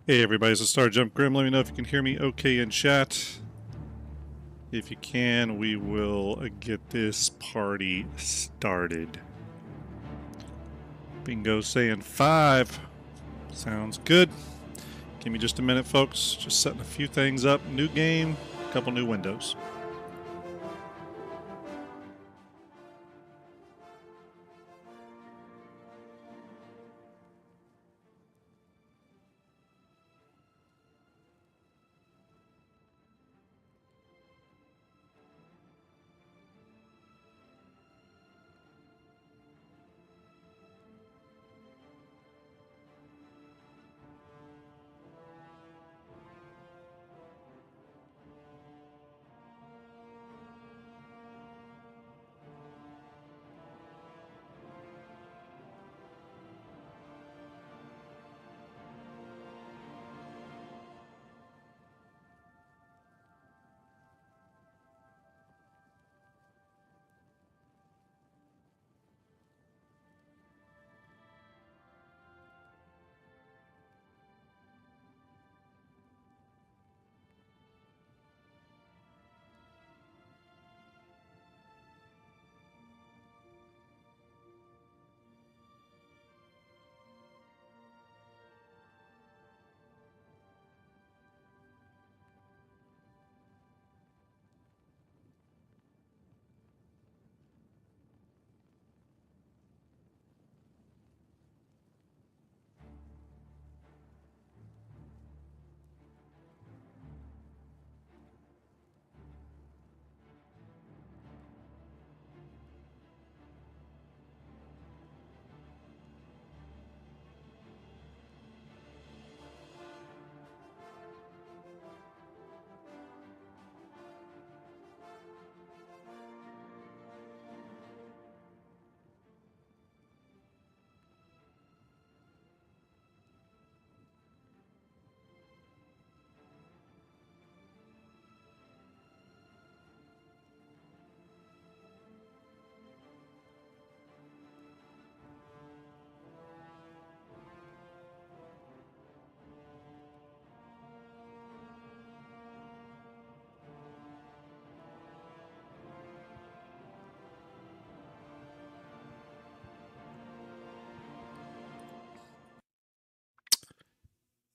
Hey everybody, it's STARJUMP Grim. Let me know if you can hear me okay in chat. If you can, we will get this party started. Bingo saying 5. Sounds good. Give me just a minute, folks. Just setting a few things up. New game, a couple new windows.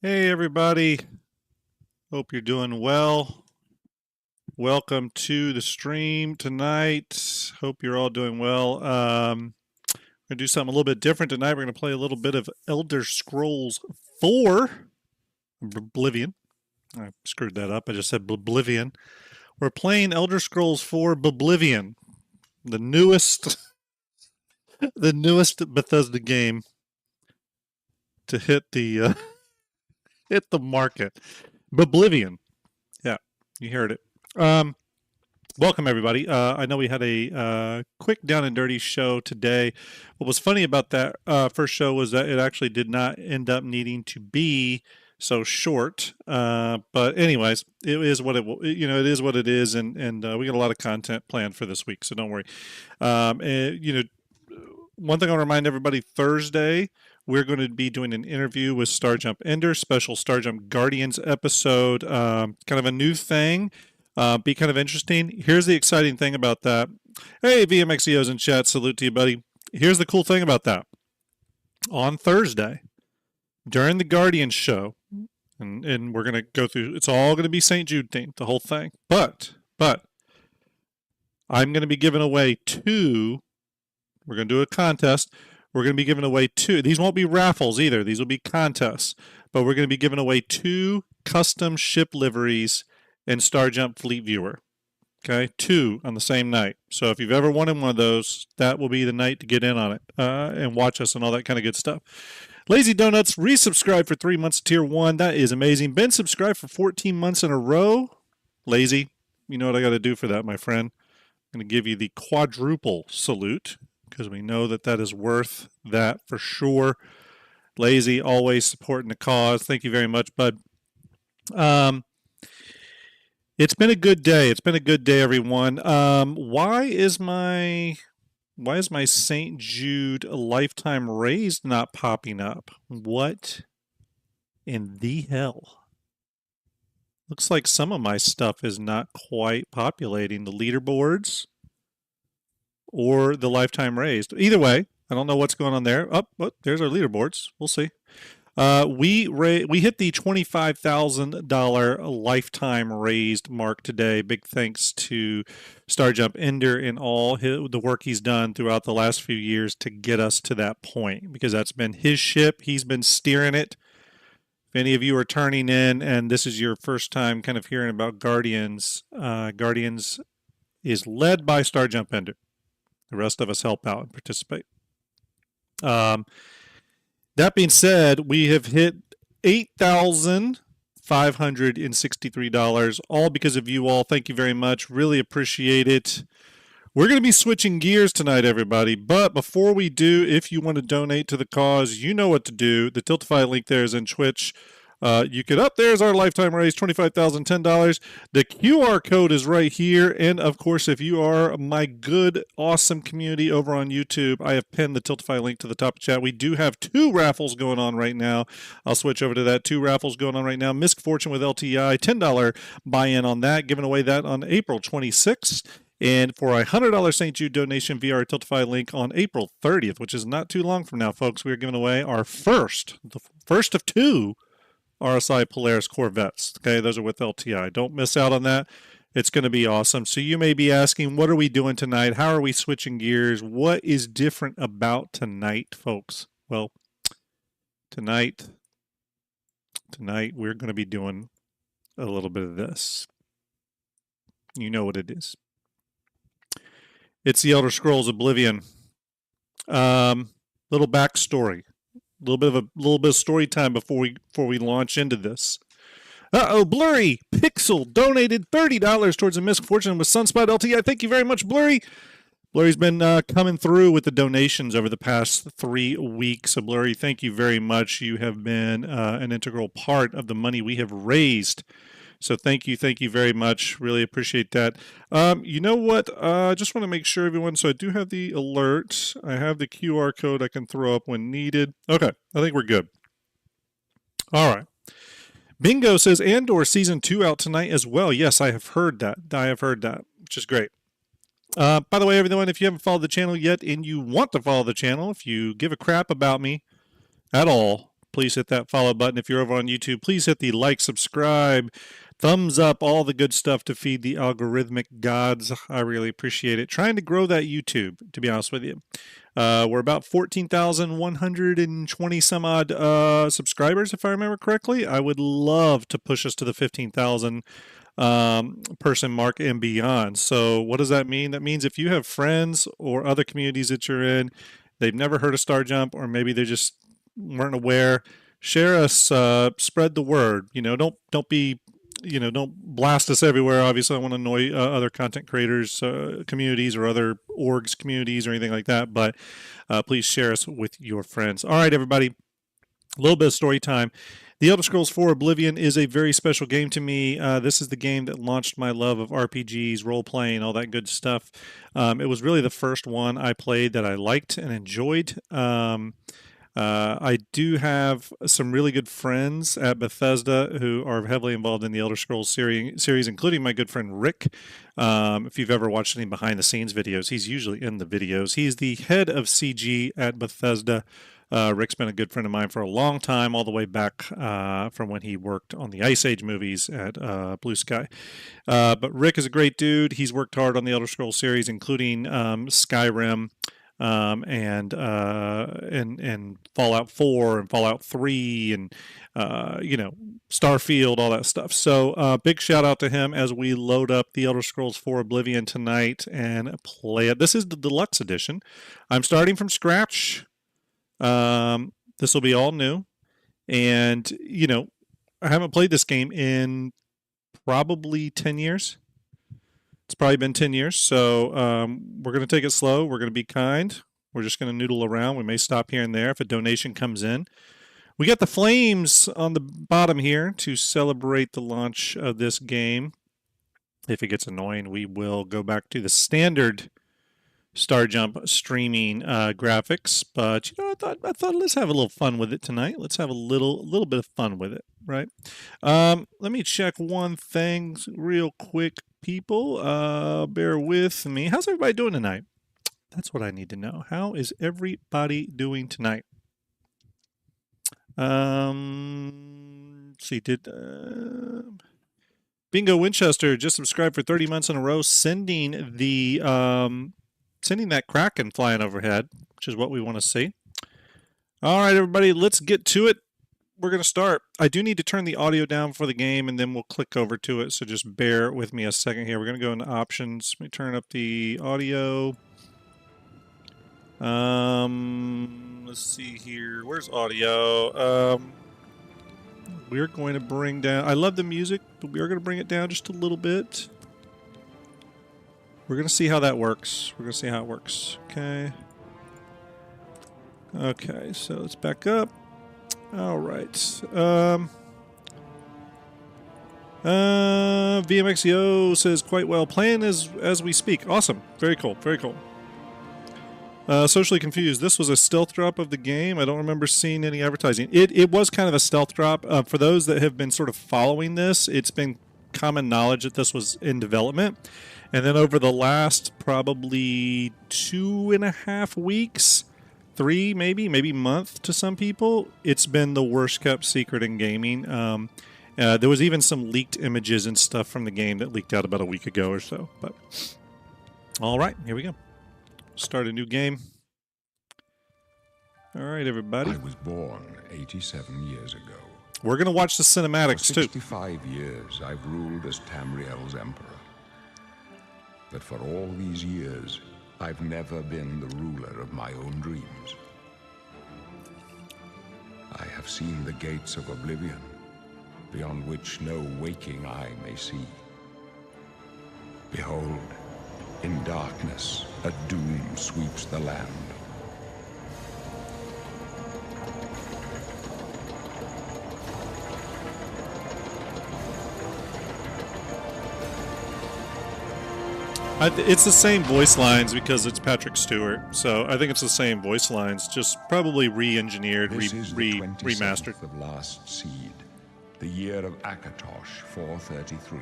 Hey everybody, hope you're doing well. Welcome to the stream tonight. Hope you're all doing well. We're going to do something a little bit different tonight. We're going to play a little bit of Elder Scrolls 4 Oblivion. I screwed that up. I just said Oblivion. We're playing Elder Scrolls 4 Oblivion, the newest Bethesda game to hit the hit the market. Oblivion. Yeah, you heard it. Welcome everybody. I know we had a quick down and dirty show today. What was funny about that first show was that it actually did not end up needing to be so short. But anyways, it is what it it is what it is, and we got a lot of content planned for this week, so don't worry. One thing I'll remind everybody: Thursday we're going to be doing an interview with STARJUMP Ender, special STARJUMP Guardians episode, kind of a new thing. Be kind of interesting. Here's the exciting thing about that. Hey, VMXEO's in chat. Salute to you, buddy. Here's the cool thing about that. On Thursday, during the Guardians show, and we're going to go through, it's all going to be St. Jude themed, the whole thing. But I'm going to be giving away 2. We're going to do a contest. We're going to be giving away 2. These won't be raffles either. These will be contests. But we're going to be giving away 2 custom ship liveries and STARJUMP Fleet Viewer. Okay, 2 on the same night. So if you've ever wanted one of those, that will be the night to get in on it and watch us and all that kind of good stuff. Lazy Donuts, resubscribe for 3 months of Tier 1. That is amazing. Been subscribed for 14 months in a row. Lazy, you know what I got to do for that, my friend. I'm going to give you the quadruple salute because we know that that is worth that for sure. Lazy, always supporting the cause. Thank you very much, bud. It's been a good day. It's been a good day, everyone. Why is my St. Jude lifetime raise not popping up? What in the hell? Looks like some of my stuff is not quite populating the leaderboards or the lifetime raised. Either way, I don't know what's going on there. Oh, there's our leaderboards. We'll see. We hit the $25,000 lifetime raised mark today. Big thanks to STARJUMP Ender and all the work he's done throughout the last few years to get us to that point, because that's been his ship. He's been steering it. If any of you are turning in and this is your first time kind of hearing about Guardians, Guardians is led by STARJUMP Ender. The rest of us help out and participate. That being said, we have hit $8,563, all because of you all. Thank you very much. Really appreciate it. We're going to be switching gears tonight, everybody. But before we do, if you want to donate to the cause, you know what to do. The Tiltify link there is in Twitch. You could there's our lifetime raise, $25,010. The QR code is right here. And of course, if you are my good, awesome community over on YouTube, I have pinned the Tiltify link to the top of chat. We do have 2 raffles going on right now. I'll switch over to that. 2 raffles going on right now. Misc Fortune with LTI, $10 buy-in on that. Giving away that on April 26th. And for a $100 St. Jude donation via our Tiltify link on April 30th, which is not too long from now, folks, we are giving away our the first of 2 RSI Polaris Corvettes. Okay, those are with LTI. Don't miss out on that. It's going to be awesome. So you may be asking, what are we doing tonight? How are we switching gears? What is different about tonight, folks? Well, tonight we're going to be doing a little bit of this. You know what it is. It's the Elder Scrolls Oblivion. Little backstory. A little bit of story time before we launch into this. Blurry Pixel donated $30 towards a Misc Fortune with Sunspot LTI. Thank you very much, Blurry. Blurry's been coming through with the donations over the past 3 weeks. So, Blurry, thank you very much. You have been an integral part of the money we have raised. So thank you very much. Really appreciate that. You know what? I just want to make sure, everyone. So I do have the alert. I have the QR code I can throw up when needed. Okay, I think we're good. All right. Bingo says Andor Season 2 out tonight as well. Yes, I have heard that. Which is great. By the way, everyone, if you haven't followed the channel yet and you want to follow the channel, if you give a crap about me at all, please hit that follow button. If you're over on YouTube, please hit the like, subscribe, thumbs up, all the good stuff to feed the algorithmic gods. I really appreciate it. Trying to grow that YouTube, to be honest with you. We're about 14,120 some odd subscribers, if I remember correctly. I would love to push us to the 15,000 person mark and beyond. So what does that mean? That means if you have friends or other communities that you're in, they've never heard of STARJUMP, or maybe they just weren't aware, share us, spread the word. Don't be, don't blast us everywhere. Obviously, I want to annoy other content creators, communities, or other orgs communities or anything like that, but please share us with your friends. All right, everybody, a little bit of story time. The Elder Scrolls 4 Oblivion is a very special game to me. This is the game that launched my love of RPGs, role-playing, all that good stuff. It was really the first one I played that I liked and enjoyed. I do have some really good friends at Bethesda who are heavily involved in the Elder Scrolls series, including my good friend Rick. If you've ever watched any behind-the-scenes videos, he's usually in the videos. He's the head of CG at Bethesda. Rick's been a good friend of mine for a long time, all the way back from when he worked on the Ice Age movies at Blue Sky. But Rick is a great dude. He's worked hard on the Elder Scrolls series, including Skyrim, and Fallout 4 and Fallout 3 and Starfield, all that stuff. So big shout out to him as we load up the Elder Scrolls 4 Oblivion tonight and play it. This is the deluxe edition. I'm starting from scratch. This will be all new, and I haven't played this game in probably 10 years. It's probably been 10 years, so we're going to take it slow. We're going to be kind. We're just going to noodle around. We may stop here and there if a donation comes in. We got the flames on the bottom here to celebrate the launch of this game. If it gets annoying, we will go back to the standard STARJUMP streaming graphics, but you know, I thought let's have a little fun with it tonight. Let's have a little bit of fun with it, right? Let me check one thing real quick, people. Bear with me. How's everybody doing tonight? That's what I need to know. How is everybody doing tonight? Let's see, did Bingo Winchester just subscribed for 30 months in a row, sending the sending that Kraken flying overhead, which is what we want to see. All right, everybody, let's get to it. We're going to start. I do need to turn the audio down for the game, and then we'll click over to it, so just bear with me a second here. We're going to go into options. Let me turn up the audio. Let's see here. Where's audio? We're going to bring down... I love the music, but we are going to bring it down just a little bit. We're going to see how that works. We're going to see how it works. Okay. Okay, so let's back up. All right. VMXEO says quite well. Playing as we speak. Awesome. Very cool. Very cool. Socially confused. This was a stealth drop of the game. I don't remember seeing any advertising. It was kind of a stealth drop. For those that have been sort of following this, it's been common knowledge that this was in development. And then over the last probably 2.5 weeks, 3 maybe month to some people, it's been the worst kept secret in gaming. There was even some leaked images and stuff from the game that leaked out about a week ago or so. But all right, here we go. Start a new game. All right, everybody. I was born 87 years ago. We're going to watch the cinematics, For too. 65 years, I've ruled as Tamriel's emperor. But for all these years, I've never been the ruler of my own dreams. I have seen the gates of Oblivion, beyond which no waking eye may see. Behold, in darkness, a doom sweeps the land. It's the same voice lines because it's Patrick Stewart, so I think it's the same voice lines, just probably re-engineered, This is the remastered. 27th of last seed, the year of Akatosh 433.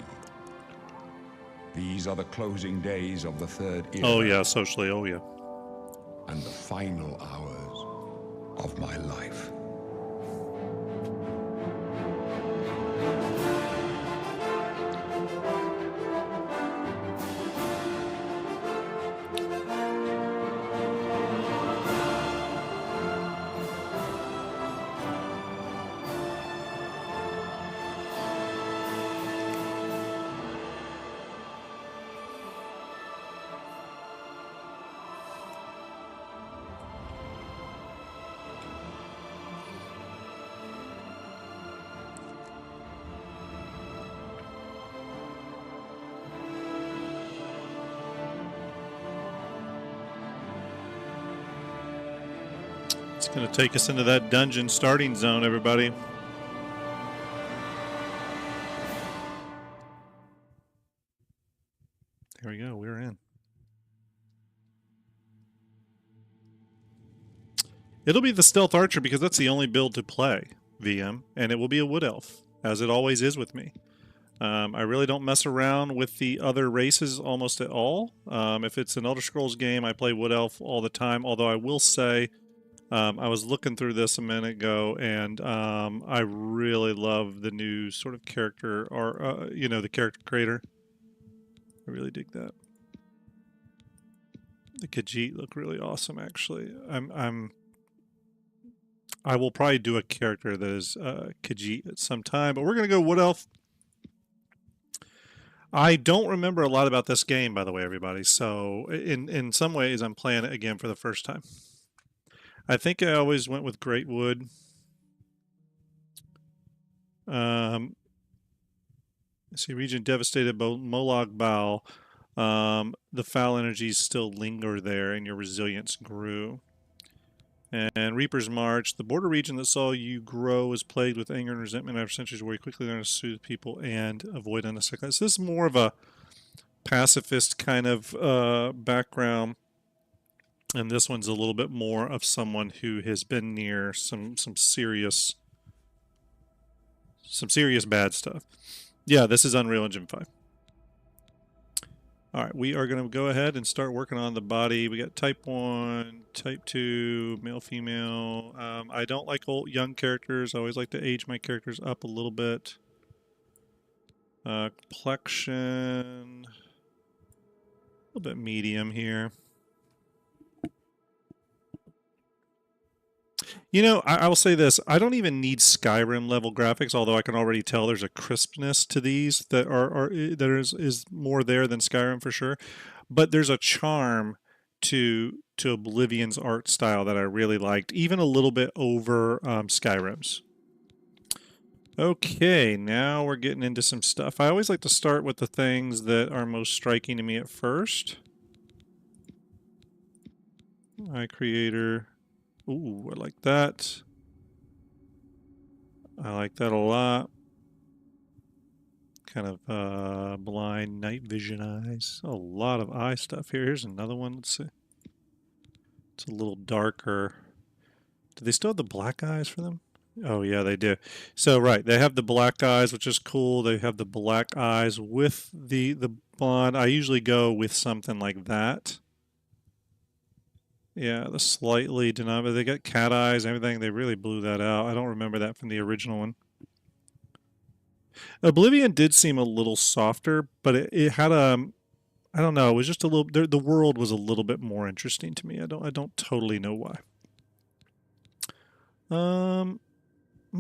These are the closing days of the third era. Oh yeah, socially, oh yeah. And the final hours of my life. It's going to take us into that dungeon starting zone, everybody. There we go, we're in. It'll be the Stealth Archer because that's the only build to play, VM, and it will be a Wood Elf, as it always is with me. I really don't mess around with the other races almost at all. If it's an Elder Scrolls game, I play Wood Elf all the time, although I will say I was looking through this a minute ago, and I really love the new sort of character, or you know, the character creator. I really dig that. The Khajiit look really awesome, actually. I will probably do a character that is Khajiit at some time, but we're gonna go Wood Elf. I don't remember a lot about this game, by the way, everybody. So in some ways, I'm playing it again for the first time. I think I always went with Great Wood. See, region devastated, Molag Bal. The foul energies still linger there, and your resilience grew. And Reaper's March, the border region that saw you grow is plagued with anger and resentment after centuries where you quickly learn to soothe people and avoid unnecessary. So this is more of a pacifist kind of background. And this one's a little bit more of someone who has been near some serious bad stuff. Yeah, this is Unreal Engine 5. All right, we are going to go ahead and start working on the body. We got type 1, type 2, male, female. I don't like old young characters. I always like to age my characters up a little bit. Complexion, a little bit medium here. You know, I will say this. I don't even need Skyrim level graphics, although I can already tell there's a crispness to these that is more there than Skyrim for sure. But there's a charm to Oblivion's art style that I really liked, even a little bit over Skyrim's. Okay, now we're getting into some stuff. I always like to start with the things that are most striking to me at first. Eye creator. Ooh, I like that. I like that a lot. Kind of blind night vision eyes. A lot of eye stuff here. Here's another one. Let's see. It's a little darker. Do they still have the black eyes for them? Oh, yeah, they do. So, right, they have the black eyes, which is cool. They have the black eyes with the blonde. I usually go with something like that. Yeah, the slightly denominated. They got cat eyes and everything. They really blew that out. I don't remember that from the original one. Oblivion did seem a little softer, but it had a, I don't know, it was just a little, the world was a little bit more interesting to me. I don't totally know why. I'm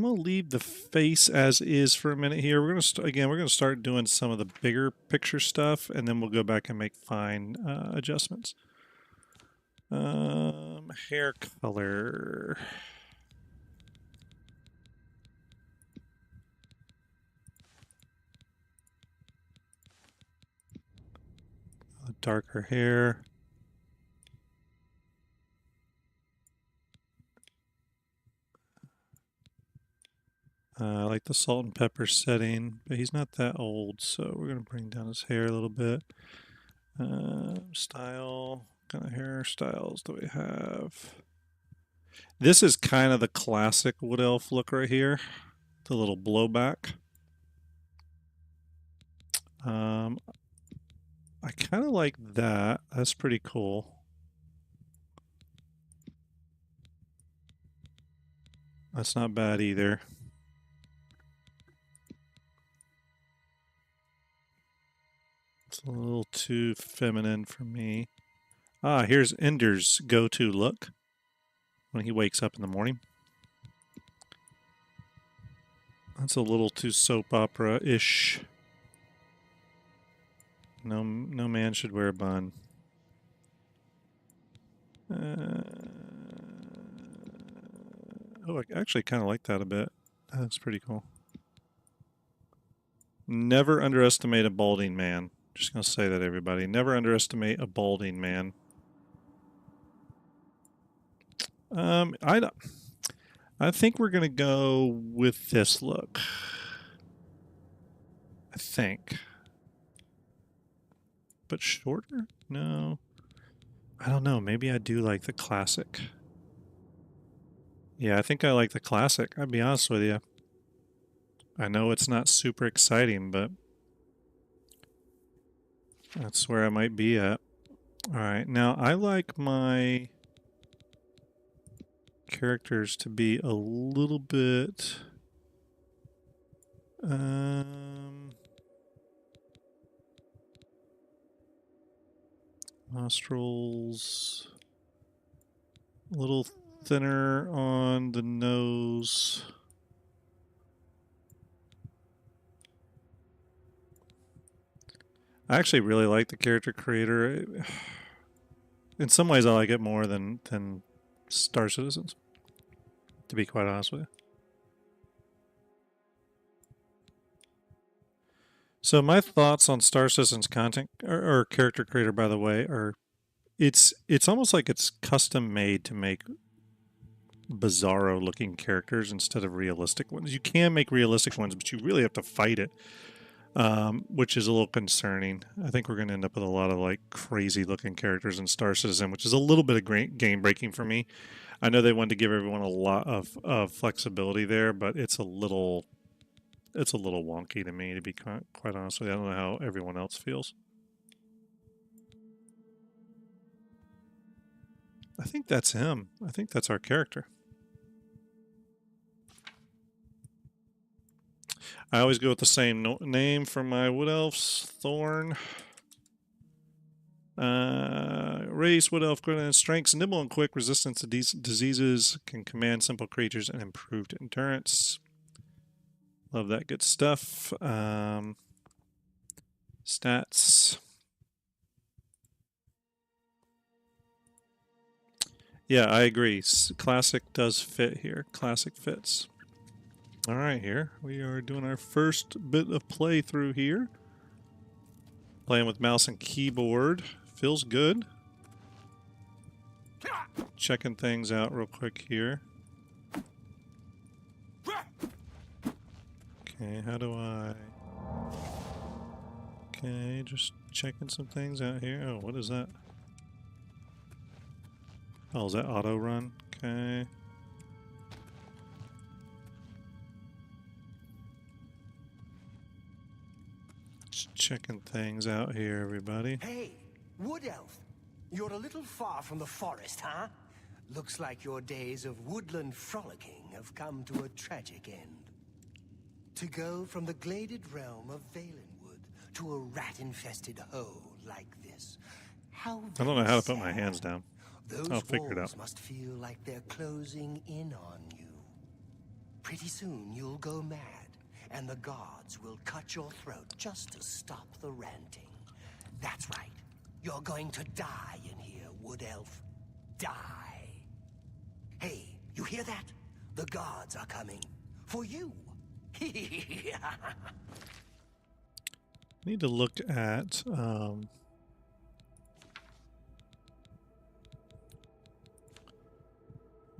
gonna leave the face as is for a minute here. We're gonna start doing some of the bigger picture stuff, and then we'll go back and make fine adjustments. Hair color. Darker hair. I like the salt and pepper setting, but he's not that old, so we're going to bring down his hair a little bit. Style, what kind of hairstyles do we have? This is kind of the classic Wood Elf look right here, the little blowback. I kind of like that. That's pretty cool. That's not bad either. It's a little too feminine for me. Ah, here's Ender's go-to look when he wakes up in the morning. That's a little too soap opera-ish. No man should wear a bun. Oh, I actually kind of like that a bit. That's pretty cool. Never underestimate a balding man. Just gonna say that, everybody. Never underestimate a balding man. I think we're gonna go with this look. I think. But shorter? No. I don't know. Maybe I do like the classic. Yeah, I think I like the classic. I'll be honest with you. I know it's not super exciting, but that's where I might be at. All right, now I like my characters to be a little bit nostrils a little thinner on the nose. I actually really like the character creator. In some ways, I like it more than Star Citizens, to be quite honest with you. So my thoughts on Star Citizen's content or character creator, by the way, are it's almost like it's custom made to make bizarro looking characters instead of realistic ones. You can make realistic ones, but you really have to fight it. which is a little concerning. I think we're going to end up with a lot of like crazy looking characters in Star Citizen, which is a little bit of game breaking for me. I know they wanted to give everyone a lot of flexibility there, but it's a little wonky to me, to be quite honest with you. I don't know how everyone else feels. I think that's him. I think that's our character. I always go with the same name for my Wood Elves. Thorn. Race, Wood Elf, good strengths, nimble and quick, resistance to diseases, can command simple creatures, and improved endurance. Love that good stuff. Stats. Yeah, I agree. Classic does fit here. Classic fits. All right, here we are doing our first bit of playthrough here. Playing with mouse and keyboard. Feels good. Checking things out real quick here. Okay, how do I... Okay, just checking some things out here. Oh, what is that? Oh, is that auto run? Okay. Just checking things out here, everybody. Hey, Wood Elf. You're a little far from the forest, huh? Looks like your days of woodland frolicking have come to a tragic end. To go from the gladed realm of Valenwood to a rat-infested hole like this. How I don't know how to put sad. my hands down. Those I'll figure it walls out. must feel like they're closing in on you. Pretty soon you'll go mad, and the guards will cut your throat just to stop the ranting. That's right. You're going to die in here, Wood Elf. Die. Hey, you hear that? The guards are coming. For you. Need to look at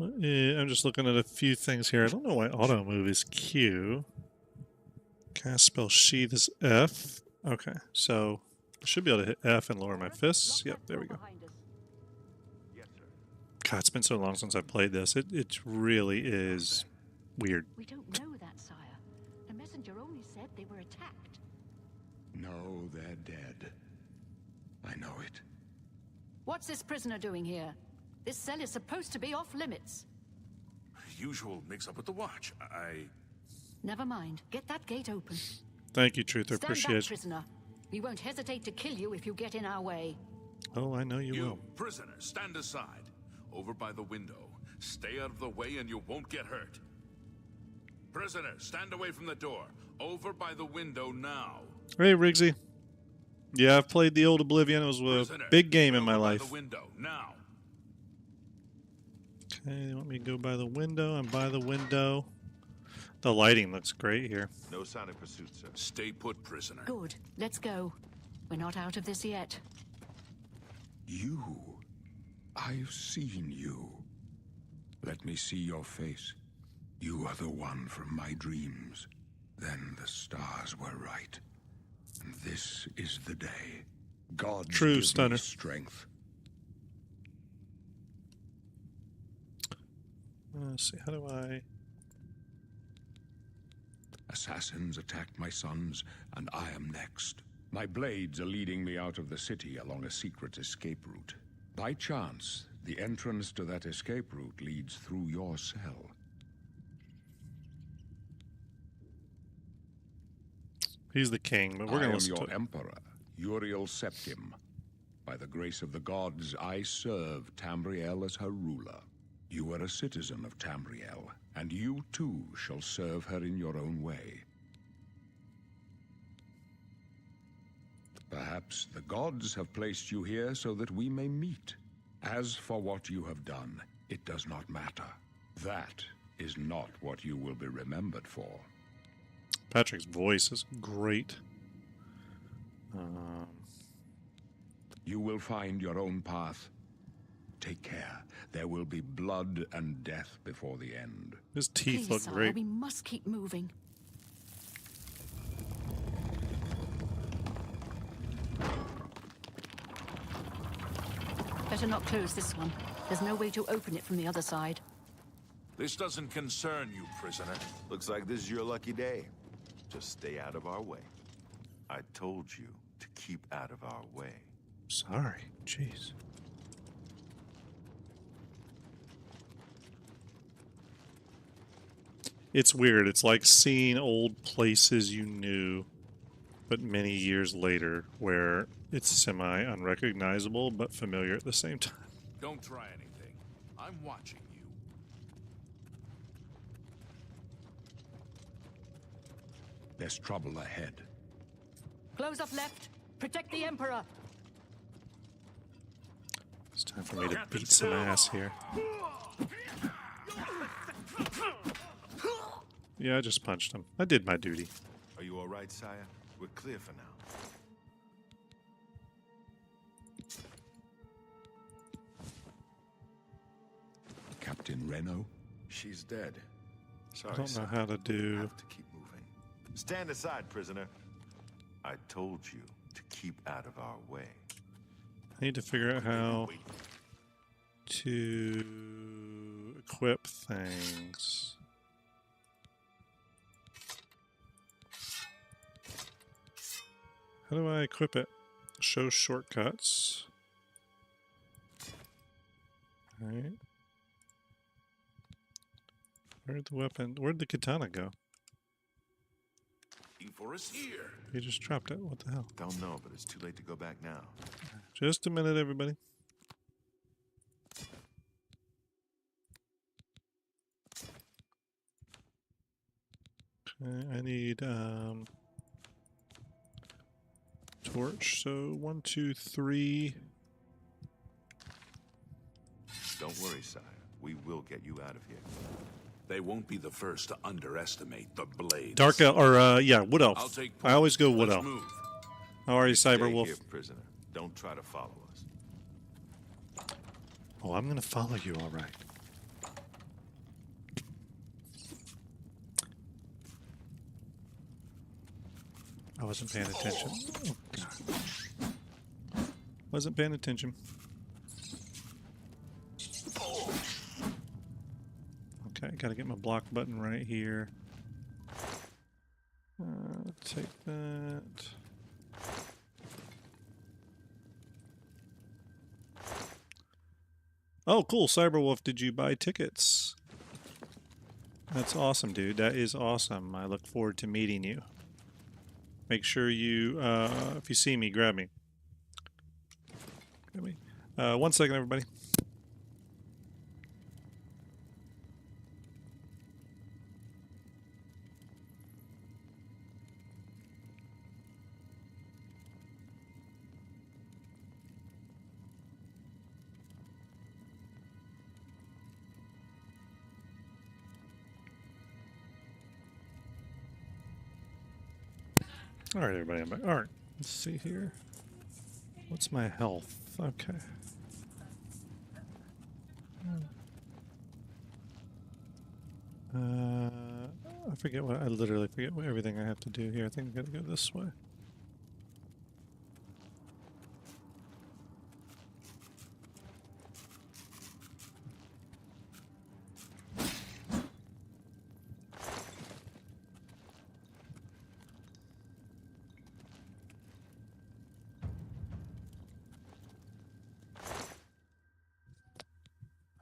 I'm just looking at a few things here. I don't know why auto move is Q. Cast spell sheath is F. Okay, so I should be able to hit F and lower my fists. Yep, there we go. God, it's been so long since I played this. It really is weird. We don't know that, sire. The messenger only said they were attacked. No, they're dead. I know it. What's this prisoner doing here? This cell is supposed to be off limits. Usual mix-up with the watch. Never mind. Get that gate open. Thank you, Truth. I Stand appreciate back, it. prisoner. We won't hesitate to kill you if you get in our way. Oh, I know you will. Prisoner, stand aside. Over by the window. Stay out of the way and you won't get hurt. Prisoner, stand away from the door. Over by the window now. Hey, Riggsy. Yeah, I've played the old Oblivion. It was a Prisoner, big game in my over by life. the window now. Okay, they want me to go by the window. I'm by the window. The lighting looks great here. No sign of pursuit, sir. Stay put, prisoner. Good. Let's go. We're not out of this yet. You. I've seen you. Let me see your face. You are the one from my dreams. Then the stars were right. And this is the day. God True, give Stunner. me strength. Let's see, how do I... Assassins attacked my sons, and I am next. My blades are leading me out of the city along a secret escape route. By chance, the entrance to that escape route leads through your cell. He's the king, but we're I going to am listen your to it. emperor, Uriel Septim. By the grace of the gods, I serve Tamriel as her ruler. You are a citizen of Tamriel, and you too shall serve her in your own way. Perhaps the gods have placed you here so that we may meet. As for what you have done, it does not matter. That is not what you will be remembered for. Patrick's voice is great. You will find your own path. Take care. There will be blood and death before the end. His teeth Please, look sire, great. we must keep moving. better not close this one. There's no way to open it from the other side. This doesn't concern you, prisoner. Looks like this is your lucky day. Just stay out of our way. I told you to keep out of our way. Sorry. Jeez. It's weird. It's like seeing old places you knew, but many years later, where it's semi-unrecognizable, but familiar at the same time. Don't try anything. I'm watching you. There's trouble ahead. Close up left. Protect the Emperor. It's time for me to beat some ass here. Yeah, I just punched him. I did my duty. Are you all right, sire? We're clear for now. Captain Reno? She's dead. Sorry, I don't know sire. how to do... Have to keep moving. Stand aside, prisoner. I told you to keep out of our way. I need to figure out how to equip things. How do I equip it? Show shortcuts. Alright. Where'd the weapon... Where'd the katana go? Looking for us here. He just dropped it. What the hell? Don't know, but it's too late to go back now. Just a minute, everybody. Okay, I need torch. So 1, 2, 3. Don't worry, sire. We will get you out of here. They won't be the first to underestimate the blades. Dark elf, or yeah, wood I'll elf. take I always go wood Let's elf. move. How are you, Stay Cyberwolf? here, prisoner. Don't try to follow us. Oh, I'm gonna follow you, all right. I wasn't paying attention. Oh, God. Wasn't paying attention. Okay, gotta get my block button right here. Take that. Oh, cool. Cyberwolf, did you buy tickets? That's awesome, dude. That is awesome. I look forward to meeting you. Make sure you, if you see me, grab me. Grab me. 1 second, everybody. All right, everybody, I'm back. All right, let's see here. What's my health? Okay. I forget what, I literally forget what everything I have to do here. I think I gotta go this way.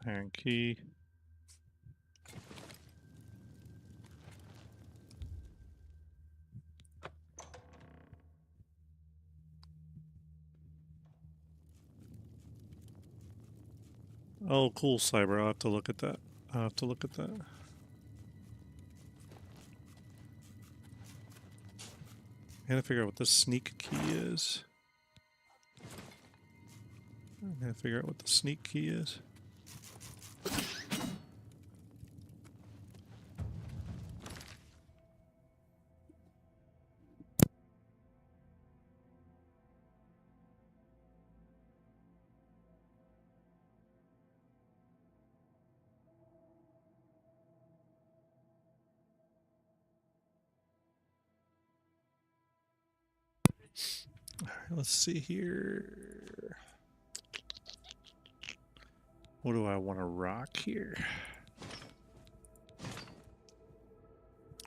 Iron key. Oh, cool, Cyber. I'll have to look at that. I'll have to look at that. I gotta figure out what the sneak key is. I gotta figure out what the sneak key is. All right, let's see here. What do I want to rock here?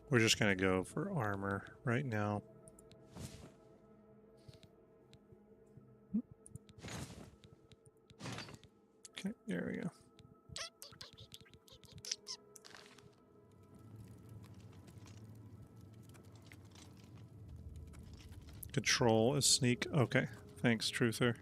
We're just going to go for armor right now. Okay, there we go. Control is sneak. Okay, thanks, Truther.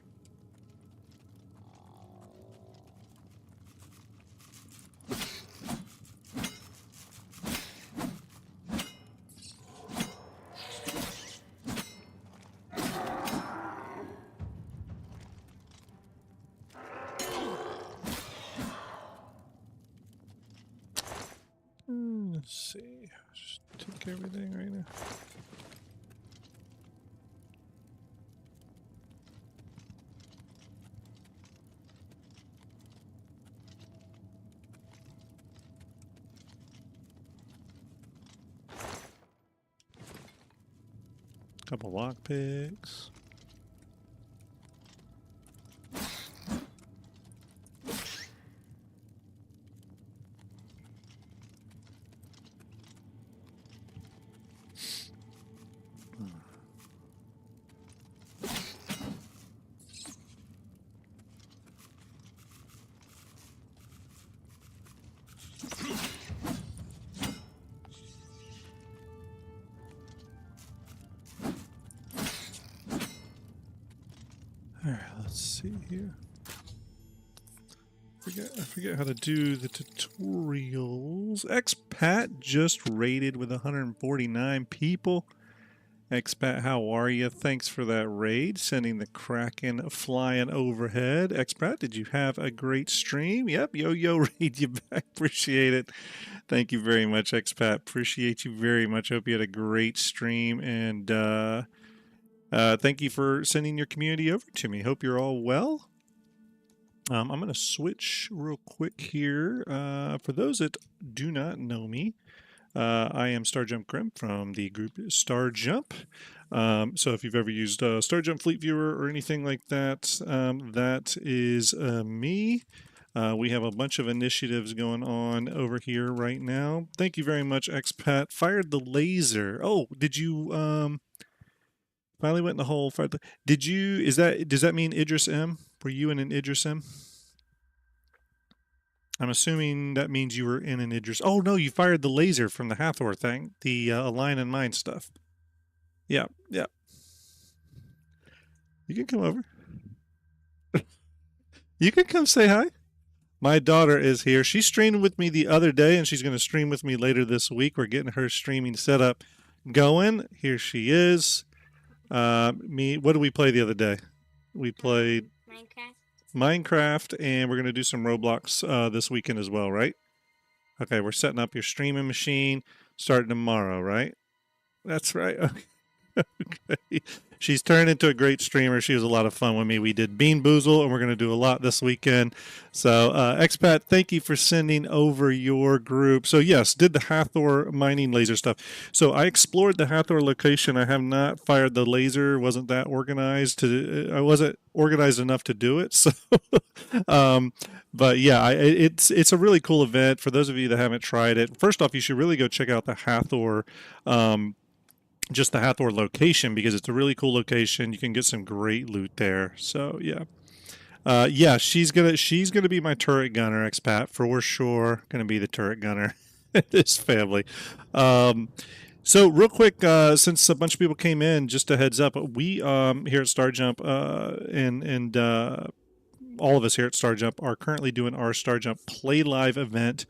Let's see. Just take everything right now. Couple lockpicks. Alright, let's see here. I forget how to do the tutorials. Expat just raided with 149 people. Expat, how are you? Thanks for that raid. Sending the Kraken flying overhead. Expat, did you have a great stream? Yep, yo, raid you back. Appreciate it. Thank you very much, Expat. Appreciate you very much. Hope you had a great stream. And thank you for sending your community over to me. Hope you're all well. I'm going to switch real quick here. For those that do not know me, I am STARJUMP Grim from the group STARJUMP. So if you've ever used STARJUMP Fleet Viewer or anything like that, that is me. We have a bunch of initiatives going on over here right now. Thank you very much, Expat. Fired the laser. Oh, did you finally went in the hole? Fired the, did you? Does that mean Idris M? Were you in an Idris M? I'm assuming that means you were in an Idris. Oh no, you fired the laser from the Hathor thing, the Align and Mine stuff. Yeah. You can come over. You can come say hi. My daughter is here. She streamed with me the other day, and she's going to stream with me later this week. We're getting her streaming setup going. Here she is. What did we play the other day? We played Minecraft, and we're going to do some Roblox this weekend as well, right? Okay, we're setting up your streaming machine starting tomorrow, right? That's right. Okay. She's turned into a great streamer. She was a lot of fun with me. We did Bean Boozle, and we're going to do a lot this weekend. So, Expat, thank you for sending over your group. So, yes, did the Hathor mining laser stuff. So, I explored the Hathor location. I have not fired the laser. Wasn't that organized. I wasn't organized enough to do it. So, but yeah, it's a really cool event. For those of you that haven't tried it, first off, you should really go check out the Hathor just the Hathor location, because it's a really cool location. You can get some great loot there. So yeah. Yeah, she's gonna be my turret gunner, Expat, for sure. Gonna be the turret gunner in this family. So real quick, since a bunch of people came in, just a heads up, we here at STARJUMP and all of us here at STARJUMP are currently doing our STARJUMP Play Live event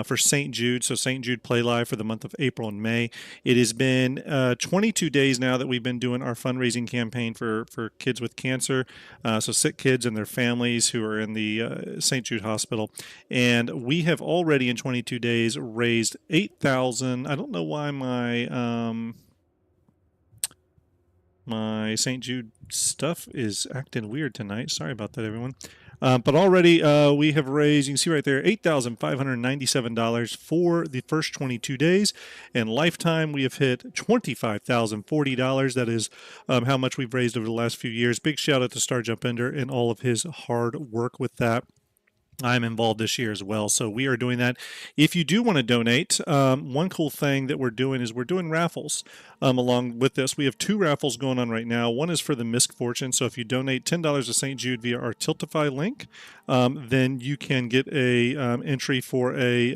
for St. Jude. So St. Jude Play Live for the month of April and May. It has been 22 days now that we've been doing our fundraising campaign for kids with cancer, so sick kids and their families who are in the St. Jude Hospital. And we have already in 22 days raised $8,000. I don't know why my St. Jude stuff is acting weird tonight. Sorry about that, everyone. But already we have raised, you can see right there, $8,597 for the first 22 days. And lifetime, we have hit $25,040. That is how much we've raised over the last few years. Big shout out to STARJUMP Ender and all of his hard work with that. I'm involved this year as well. So we are doing that. If you do want to donate, one cool thing that we're doing is we're doing raffles along with this. We have 2 raffles going on right now. One is for the Misc Fortune. So if you donate $10 to St. Jude via our Tiltify link, then you can get a entry for a...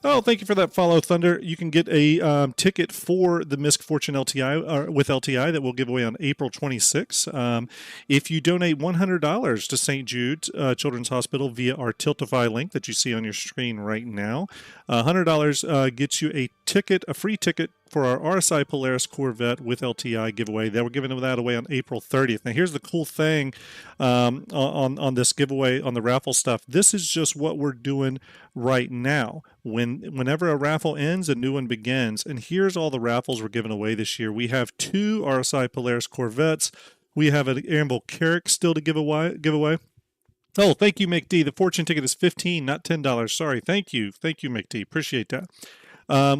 oh, thank you for that follow, Thunder. You can get a ticket for the Misc Fortune LTI with LTI that we'll give away on April 26th. If you donate $100 to St. Jude Children's Hospital via our Tiltify link that you see on your screen right now, $100 gets you a ticket, a free ticket for our RSI Polaris Corvette with LTI giveaway. That we're giving that away on April 30th. Now, here's the cool thing on this giveaway, on the raffle stuff. This is just what we're doing right now. Whenever a raffle ends, a new one begins. And here's all the raffles we're giving away this year. We have 2 RSI Polaris Corvettes. We have an Anvil Carrack still to give away. Oh, thank you, McD. The fortune ticket is $15, not $10. Sorry. Thank you, McD. Appreciate that.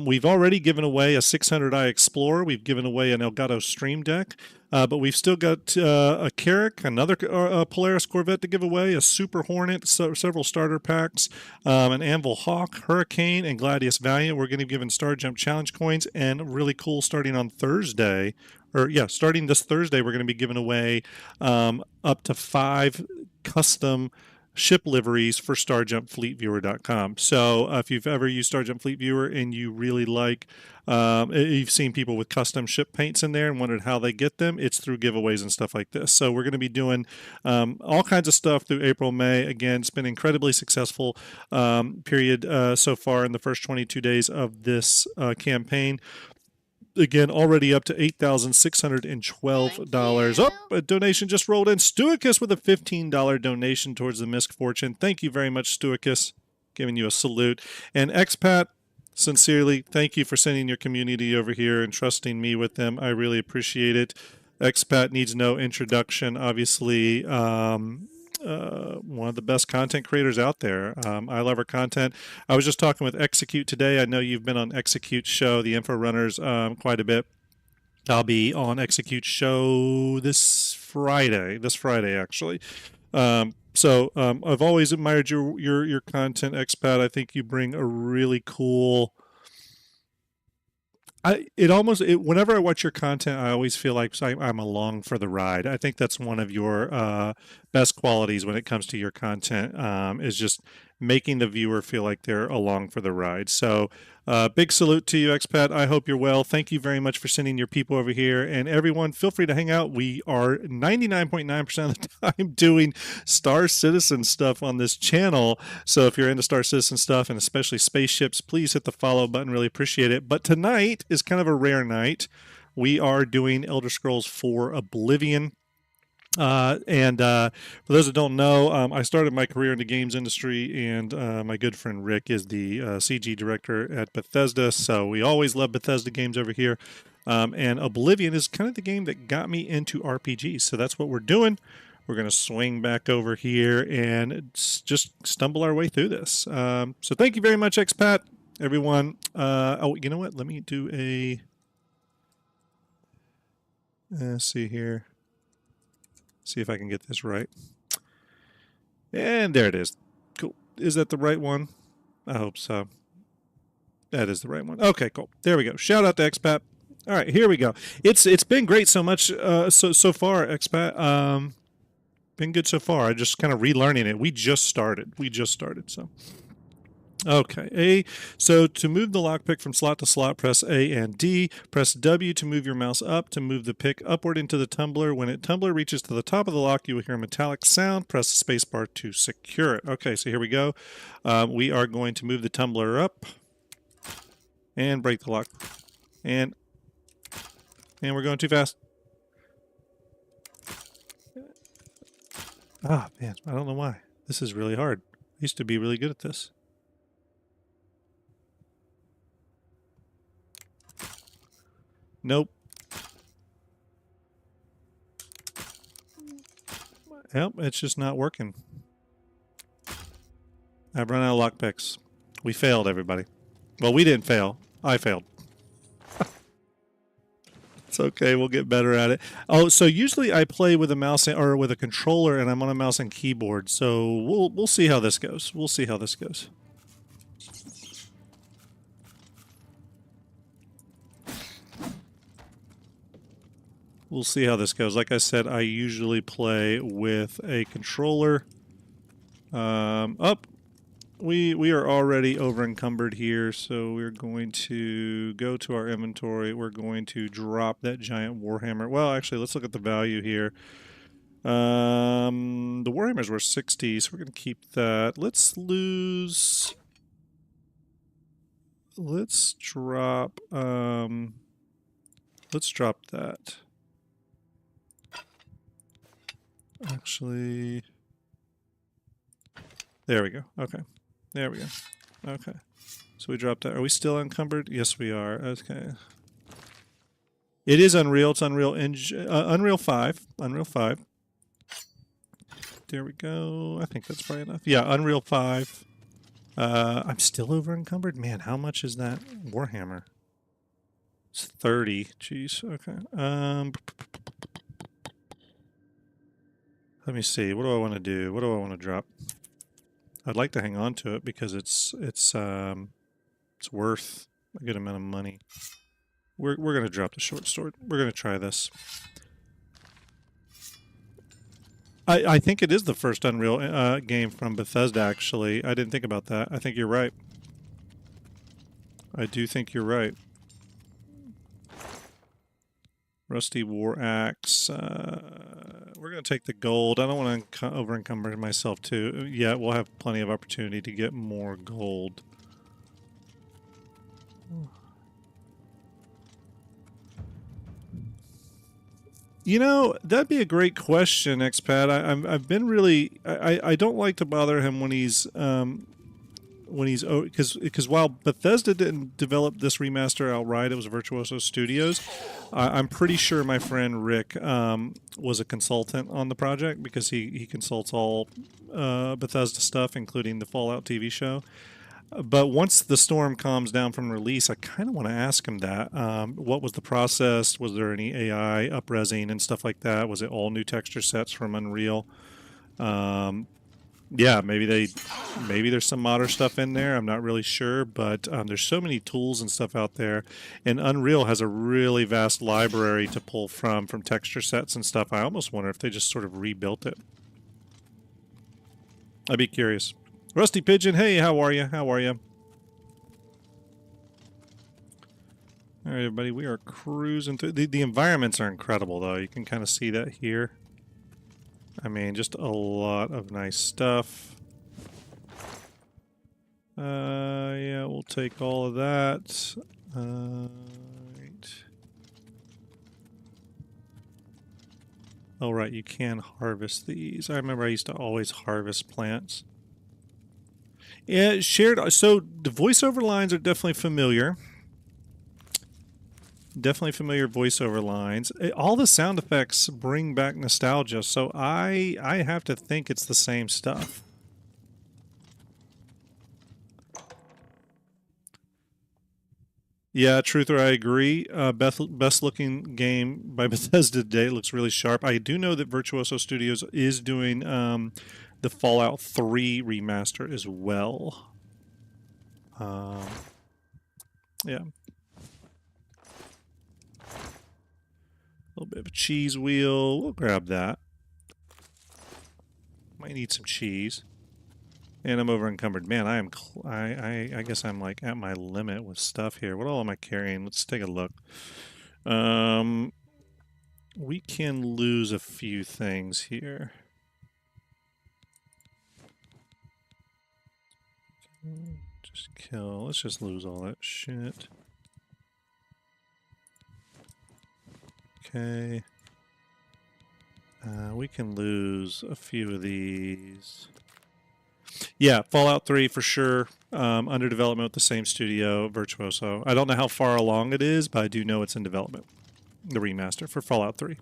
We've already given away a 600i Explorer. We've given away an Elgato Stream Deck. But we've still got a Carrack, another Polaris Corvette to give away, a Super Hornet, several starter packs, an Anvil Hawk, Hurricane, and Gladius Valiant. We're going to be giving StarJump Challenge coins, and really cool, starting on Thursday, starting this Thursday, we're going to be giving away up to 5 custom ship liveries for StarJumpFleetViewer.com. So if you've ever used StarJump Fleet Viewer and you really like, you've seen people with custom ship paints in there and wondered how they get them, it's through giveaways and stuff like this. So we're going to be doing all kinds of stuff through April, May. Again, it's been an incredibly successful period so far in the first 22 days of this campaign. Again, already up to $8,612. Oh, a donation just rolled in. Stuicus with a $15 donation towards the Misc Fortune. Thank you very much, Stuicus. Giving you a salute. And Expat, sincerely, thank you for sending your community over here and trusting me with them. I really appreciate it. Expat needs no introduction. Obviously, one of the best content creators out there. I love her content. I was just talking with Execute today. I know you've been on Execute's show, the Info Runners, quite a bit. I'll be on Execute's show this Friday actually. So I've always admired your content, Expat. I think you bring a really cool... whenever I watch your content, I always feel like I'm along for the ride. I think that's one of your best qualities when it comes to your content, is just making the viewer feel like they're along for the ride. So big salute to you, Expat. I hope you're well. Thank you very much for sending your people over here. And everyone, feel free to hang out. We are 99.9% of the time doing Star Citizen stuff on this channel. So if you're into Star Citizen stuff, and especially spaceships, please hit the follow button. Really appreciate it. But tonight is kind of a rare night. We are doing Elder Scrolls 4 Oblivion. For those that don't know, I started my career in the games industry, and my good friend Rick is the CG director at Bethesda, so we always love Bethesda games over here. And Oblivion is kind of the game that got me into RPGs, so that's what we're doing. We're going to swing back over here and just stumble our way through this. So thank you very much, Expat, everyone. Oh, you know what? Let me do a... let's see here. See if I can get this right. And there it is. Cool. Is that the right one? I hope so. That is the right one. Okay, cool. There we go. Shout out to Expat. All right, here we go. It's been great so much so far, Expat. Been good so far. I just kind of relearning it. We just started. So. Okay, so to move the lockpick from slot to slot, press A and D. Press W to move your mouse up to move the pick upward into the tumbler. When tumbler reaches to the top of the lock, you will hear a metallic sound. Press the spacebar to secure it. Okay, so here we go. We are going to move the tumbler up and break the lock. And we're going too fast. Ah, man, I don't know why. This is really hard. I used to be really good at this. Nope. Yep, it's just not working. I've run out of lockpicks. We failed, everybody. Well, we didn't fail. I failed. It's okay. We'll get better at it. Oh, so usually I play with a mouse or with a controller, and I'm on a mouse and keyboard. So we'll see how this goes. We'll see how this goes. We'll see how this goes. Like I said, I usually play with a controller. We are already over encumbered here, so we're going to go to our inventory. We're going to drop that giant warhammer. Well, actually, let's look at the value here. The warhammers were 60, so we're going to keep that. Let's drop that. Actually, there we go. Okay. There we go. Okay. So we dropped that. Are we still encumbered? Yes, we are. Okay. It is Unreal. It's Unreal 5. Unreal 5. There we go. I think that's probably enough. Yeah, Unreal 5. I'm still over encumbered? Man, how much is that Warhammer? It's 30. Jeez. Okay. Let me see. What do I want to do? What do I want to drop? I'd like to hang on to it because it's worth a good amount of money. We're going to drop the short sword. We're going to try this. I think it is the first Unreal game from Bethesda, actually. I didn't think about that. I think you're right. I do think you're right. Rusty War Axe. We're going to take the gold. I don't want to over-encumber myself, too. Yeah, we'll have plenty of opportunity to get more gold. You know, that'd be a great question, Expat. I've been really... I don't like to bother him when he's... because while Bethesda didn't develop this remaster outright, it was Virtuoso Studios. I'm pretty sure my friend Rick was a consultant on the project because he consults all Bethesda stuff, including the Fallout TV show. But once the storm calms down from release, I kind of want to ask him that. What was the process? Was there any AI up-resing and stuff like that? Was it all new texture sets from Unreal? Yeah, maybe there's some modder stuff in there. I'm not really sure, but there's so many tools and stuff out there, and Unreal has a really vast library to pull from texture sets and stuff. I almost wonder if they just sort of rebuilt it. I'd be curious. Rusty Pigeon, hey, how are you? How are you? All right, everybody, we are cruising through. The environments are incredible, though. You can kind of see that here. I mean, just a lot of nice stuff. Yeah, we'll take all of that. Right. Oh, right, you can harvest these. I remember I used to always harvest plants. Yeah, shared. So the voiceover lines are definitely familiar. Definitely familiar voiceover lines. All the sound effects bring back nostalgia, so I have to think it's the same stuff. Yeah, Truther, I agree. Best looking game by Bethesda today. It looks really sharp. I do know that Virtuoso Studios is doing the Fallout 3 remaster as well. Yeah. A little bit of a cheese wheel. We'll grab that. Might need some cheese. And I'm over encumbered. Man, I guess I'm like at my limit with stuff here. What all am I carrying? Let's take a look. We can lose a few things here. Just kill. Let's just lose all that shit. Okay. We can lose a few of these. Yeah, Fallout 3 for sure. Under development with the same studio, Virtuoso. I don't know how far along it is, but I do know it's in development. The remaster for Fallout 3.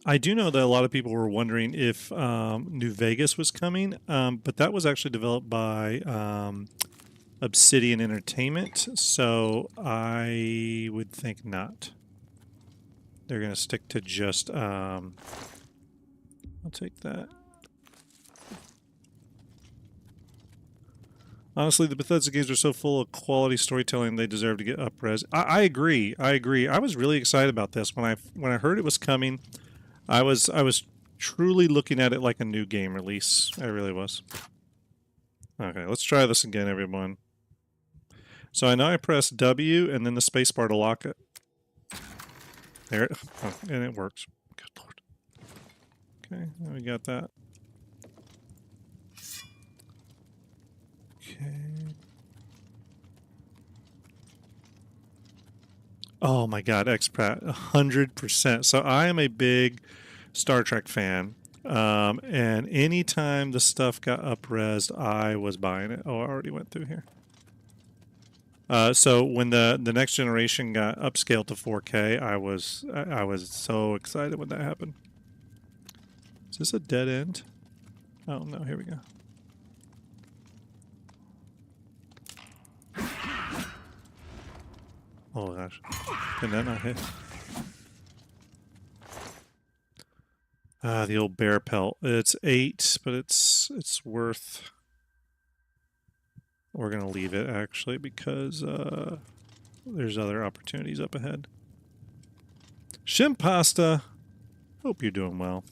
I do know that a lot of people were wondering if New Vegas was coming, but that was actually developed by Obsidian Entertainment, so I would think not. They're going to stick to just... I'll take that. Honestly, the Bethesda games are so full of quality storytelling; they deserve to get up-res. I agree. I agree. I was really excited about this when I heard it was coming. I was truly looking at it like a new game release. I really was. Okay, let's try this again, everyone. So I know I press W and then the spacebar to lock it. There, and it works. Good lord. Okay, we got that. Okay. Oh my god, X-Prat, 100%. So I am a big Star Trek fan. And anytime the stuff got up-resed, I was buying it. Oh, I already went through here. So when the next generation got upscaled to 4K, I was so excited when that happened. Is this a dead end? Oh no, here we go. Oh gosh, did that not hit? The old bear pelt. It's 8, but it's worth. We're gonna leave it actually because there's other opportunities up ahead. Shim Pasta, hope you're doing well.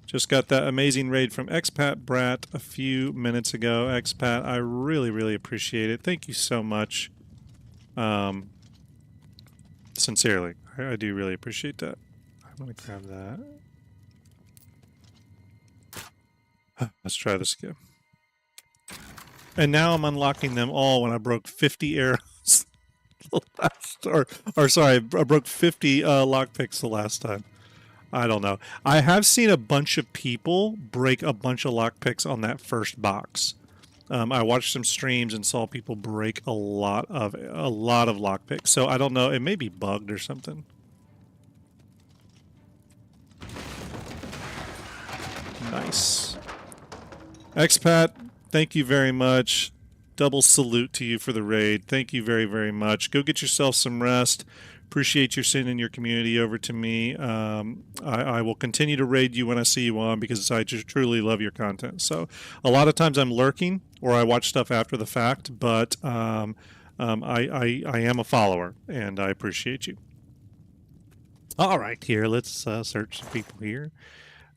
Just got that amazing raid from Expat Brat a few minutes ago. Expat, I really, really appreciate it. Thank you so much. Sincerely, I do really appreciate that. I'm gonna grab that. Let's try this again. And now I'm unlocking them all when I broke 50 arrows the last, or sorry, I broke 50 lockpicks the last time. I don't know. I have seen a bunch of people break a bunch of lockpicks on that first box. I watched some streams and saw people break a lot of lockpicks. So I don't know. It may be bugged or something. Nice. Expat, thank you very much. Double salute to you for the raid. Thank you very, very much. Go get yourself some rest. Appreciate your sending your community over to me. I will continue to raid you when I see you on because I just truly love your content. So a lot of times I'm lurking or I watch stuff after the fact, but I am a follower and I appreciate you. All right, here, let's search some people here.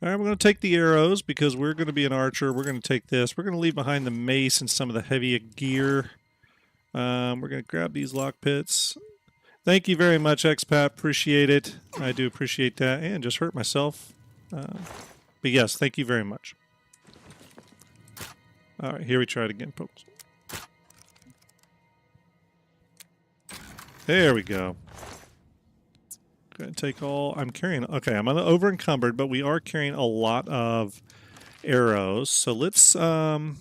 All right, we're going to take the arrows because we're going to be an archer. We're going to take this. We're going to leave behind the mace and some of the heavier gear. We're going to grab these lock pits. Thank you very much, Expat. Appreciate it. I do appreciate that. And just hurt myself. But yes, thank you very much. All right, here we try it again, folks. There we go. Gonna take all. I'm carrying. Okay, I'm over encumbered, but we are carrying a lot of arrows. So let's. Oops.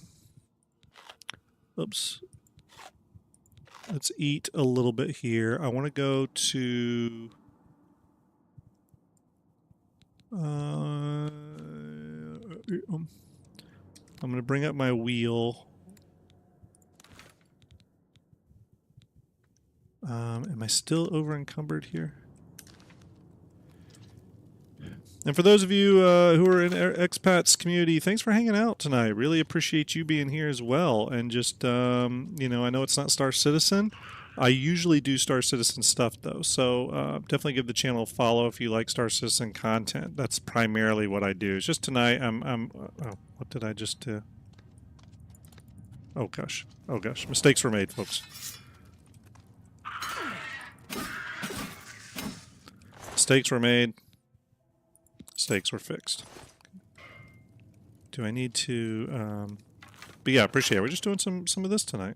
Let's eat a little bit here. I want to go to. I'm going to bring up my wheel. Am I still over encumbered here? And for those of you who are in Expats community, thanks for hanging out tonight. Really appreciate you being here as well. And just, you know, I know it's not Star Citizen. I usually do Star Citizen stuff, though. So definitely give the channel a follow if you like Star Citizen content. That's primarily what I do. It's just tonight, oh, what did I just do? Oh, gosh. Oh, gosh. Mistakes were made, folks. Mistakes were made. Mistakes were fixed. Do I need to, but yeah, appreciate it. We're just doing some of this tonight.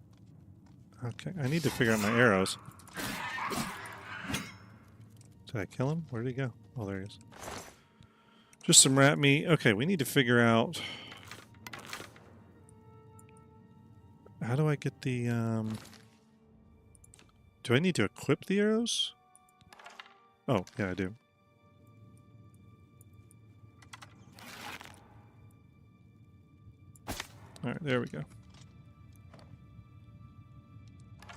Okay, I need to figure out my arrows. Did I kill him? Where did he go? Oh, there he is. Just some rat meat. Okay, we need to figure out... How do I get the, Do I need to equip the arrows? Oh, yeah, I do. All right, there we go.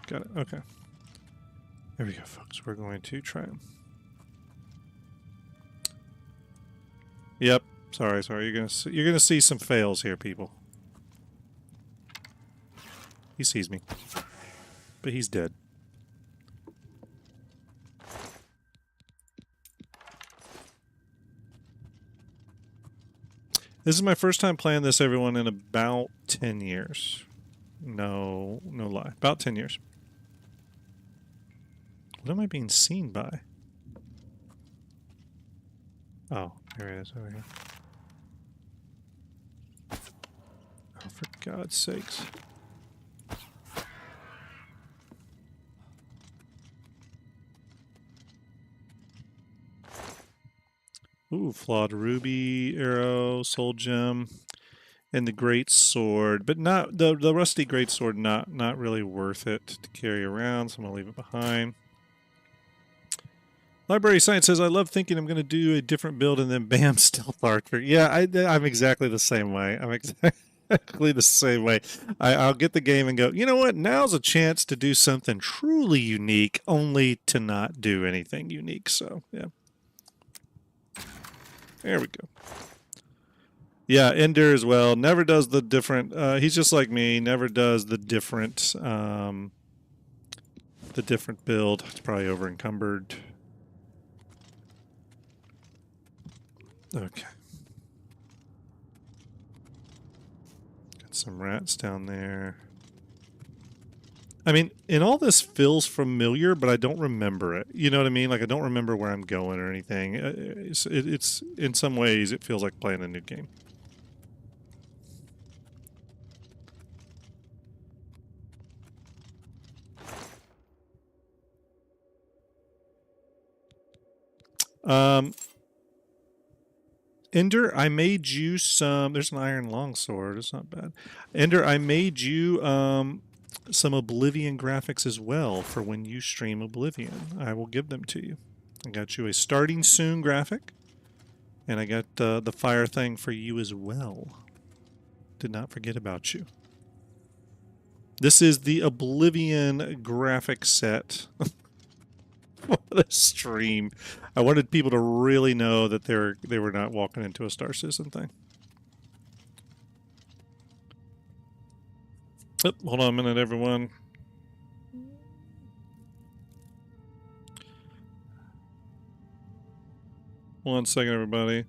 Got it. Okay. There we go, folks. We're going to try them. Yep. Sorry. You're gonna see some fails here, people. He sees me, but he's dead. This is my first time playing this, everyone, in about 10 years. No lie. About 10 years. What am I being seen by? Oh, here it is over here. Oh, for God's sakes. Ooh, flawed ruby, arrow, soul gem, and the great sword. But not the rusty great sword, not really worth it to carry around, so I'm gonna leave it behind. Library Science says, I love thinking I'm going to do a different build and then bam, stealth archer. Yeah, I'm exactly the same way. I'm exactly the same way. I'll get the game and go, you know what? Now's a chance to do something truly unique, only to not do anything unique. So, yeah. There we go. Yeah, Ender as well. Never does the different. He's just like me. Never does the different build. It's probably over encumbered. Okay. Got some rats down there. I mean, and all this feels familiar, but I don't remember it. You know what I mean? Like, I don't remember where I'm going or anything. It's in some ways, it feels like playing a new game. Ender, I made you some... There's an iron longsword. It's not bad. Ender, I made you some Oblivion graphics as well for when you stream Oblivion. I will give them to you. I got you a starting soon graphic. And I got the fire thing for you as well. Did not forget about you. This is the Oblivion graphic set. What a stream. I wanted people to really know that they were not walking into a Star Citizen thing. Oh, hold on a minute, everyone. One second, everybody.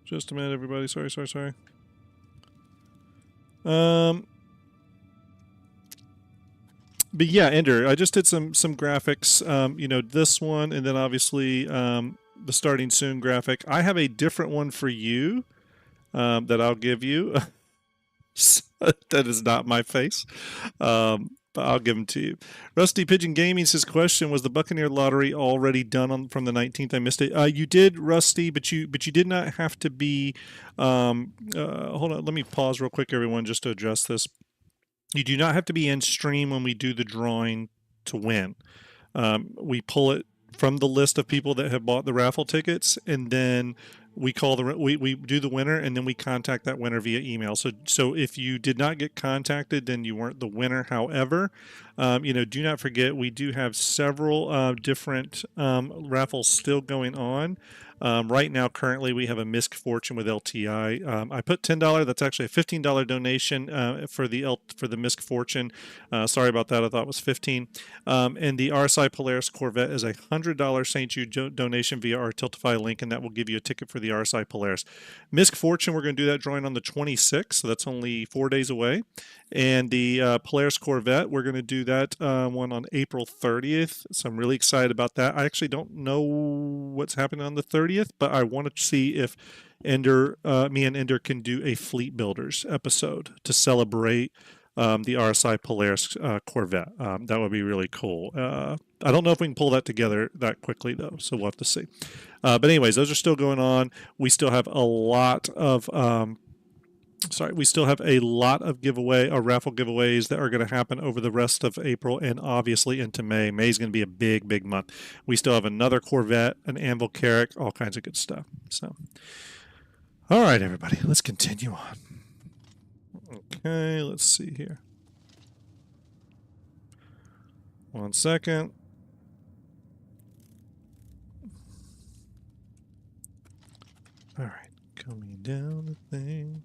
Just a minute, everybody. Sorry. But yeah, Ender, I just did some graphics. You know, this one, and then obviously the starting soon graphic. I have a different one for you that I'll give you. That is not my face. But I'll give them to you. Rusty Pigeon Gaming says, question, was the Buccaneer Lottery already done from the 19th? I missed it. You did, Rusty, but you did not have to be... hold on, let me pause real quick, everyone, just to address this. You do not have to be in stream when we do the drawing to win. We pull it from the list of people that have bought the raffle tickets, and then we call we do the winner, and then we contact that winner via email. So if you did not get contacted, then you weren't the winner. However, you know, do not forget, we do have several different raffles still going on. Right now, currently, we have a Misc Fortune with LTI. I put $10. That's actually a $15 donation for the Misc Fortune. Sorry about that. I thought it was $15. And the RSI Polaris Corvette is a $100 St. Jude donation via our Tiltify link, and that will give you a ticket for the RSI Polaris. Misc Fortune, we're going to do that drawing on the 26th, so that's only 4 days away. And the Polaris Corvette, we're going to do that one on April 30th. So I'm really excited about that. I actually don't know what's happening on the 30th, but I want to see if me and Ender can do a Fleet Builders episode to celebrate the RSI Polaris Corvette. That would be really cool. I don't know if we can pull that together that quickly, though, so we'll have to see. But anyways, those are still going on. We still have a lot of Sorry, we still have a lot of raffle giveaways that are going to happen over the rest of April and obviously into May. May is going to be a big, big month. We still have another Corvette, an Anvil Carrack, all kinds of good stuff. So, all right, everybody, let's continue on. Okay, let's see here. 1 second. All right, coming down the thing.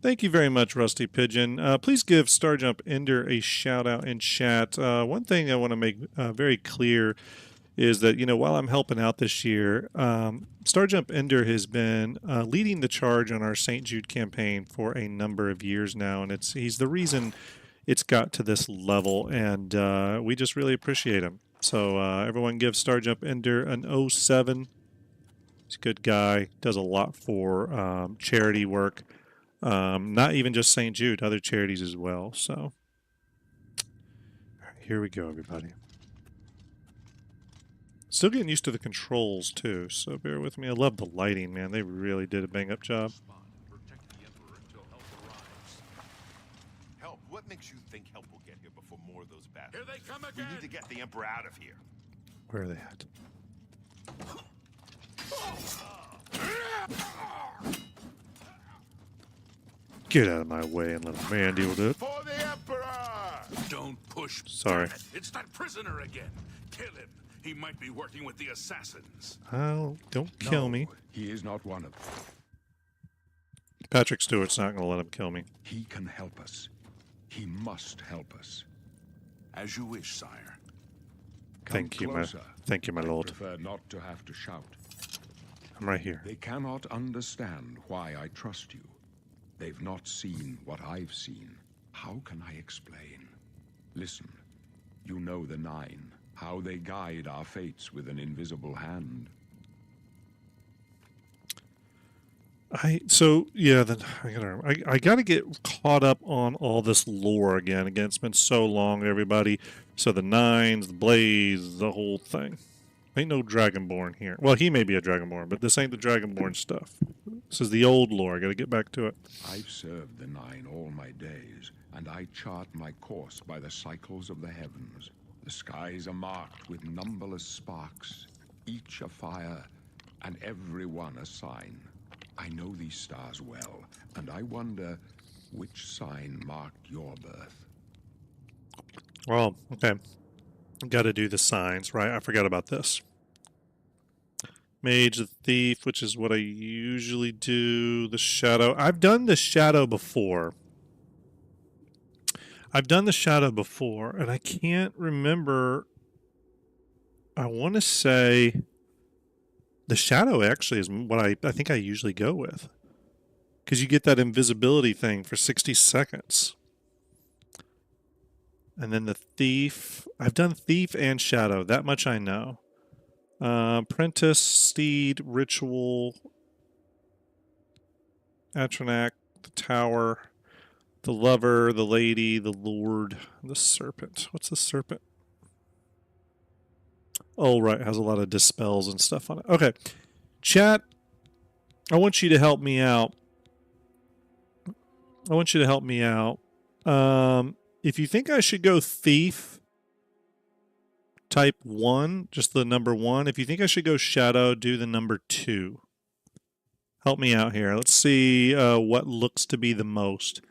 Thank you very much, Rusty Pigeon. Please give StarJump Ender a shout out in chat. One thing I want to make very clear is that, you know, while I'm helping out this year, StarJump Ender has been leading the charge on our St. Jude campaign for a number of years now, and he's the reason it's got to this level, and we just really appreciate him. So everyone give StarJump Ender an 07. He's a good guy, does a lot for charity work. Not even just St. Jude, other charities as well. So, all right, here we go, everybody. Still getting used to the controls, too, so bear with me. I love the lighting, man. They really did a bang-up job. Help? What makes you think help will get here before more of those battles? Here they come We again! need to get the Emperor out of here. Where are they at? Get out of my way and let a man deal with it. For the Emperor! Don't push. Sorry. Damn it. It's that prisoner again. Kill him. He might be working with the assassins. Oh, don't kill me. He is not one of them. Patrick Stewart's not going to let him kill me. He can help us. He must help us. As you wish, sire. Come Thank you, closer. my I lord. prefer not to have to shout. I'm right here. They cannot understand why I trust you. They've not seen what I've seen. How can I explain? Listen, you know the Nine, how they guide our fates with an invisible hand. I gotta get caught up on all this lore again. Again, it's been so long, everybody. So the Nines, the Blaze, the whole thing. Ain't no Dragonborn here. Well, he may be a Dragonborn, but this ain't the Dragonborn stuff. This is the old lore. I gotta get back to it. I've served the Nine all my days, and I chart my course by the cycles of the heavens. The skies are marked with numberless sparks, each a fire, and every one a sign. I know these stars well, and I wonder which sign marked your birth. Well, okay. Gotta do the signs, right? I forgot about this. Mage, the Thief, which is what I usually do. The Shadow. I've done the Shadow before. And I can't remember. I want to say the Shadow actually is what I think I usually go with. Because you get that invisibility thing for 60 seconds. And then the Thief. I've done Thief and Shadow. That much I know. Apprentice, Steed, Ritual, Atronak, the Tower, the Lover, the Lady, the Lord, the Serpent. What's the Serpent? Oh, right. It has a lot of dispels and stuff on it. Okay. Chat, I want you to help me out. If you think I should go Thief, type 1, just the number 1. If you think I should go Shadow, do the number 2. Help me out here. Let's see what looks to be the most.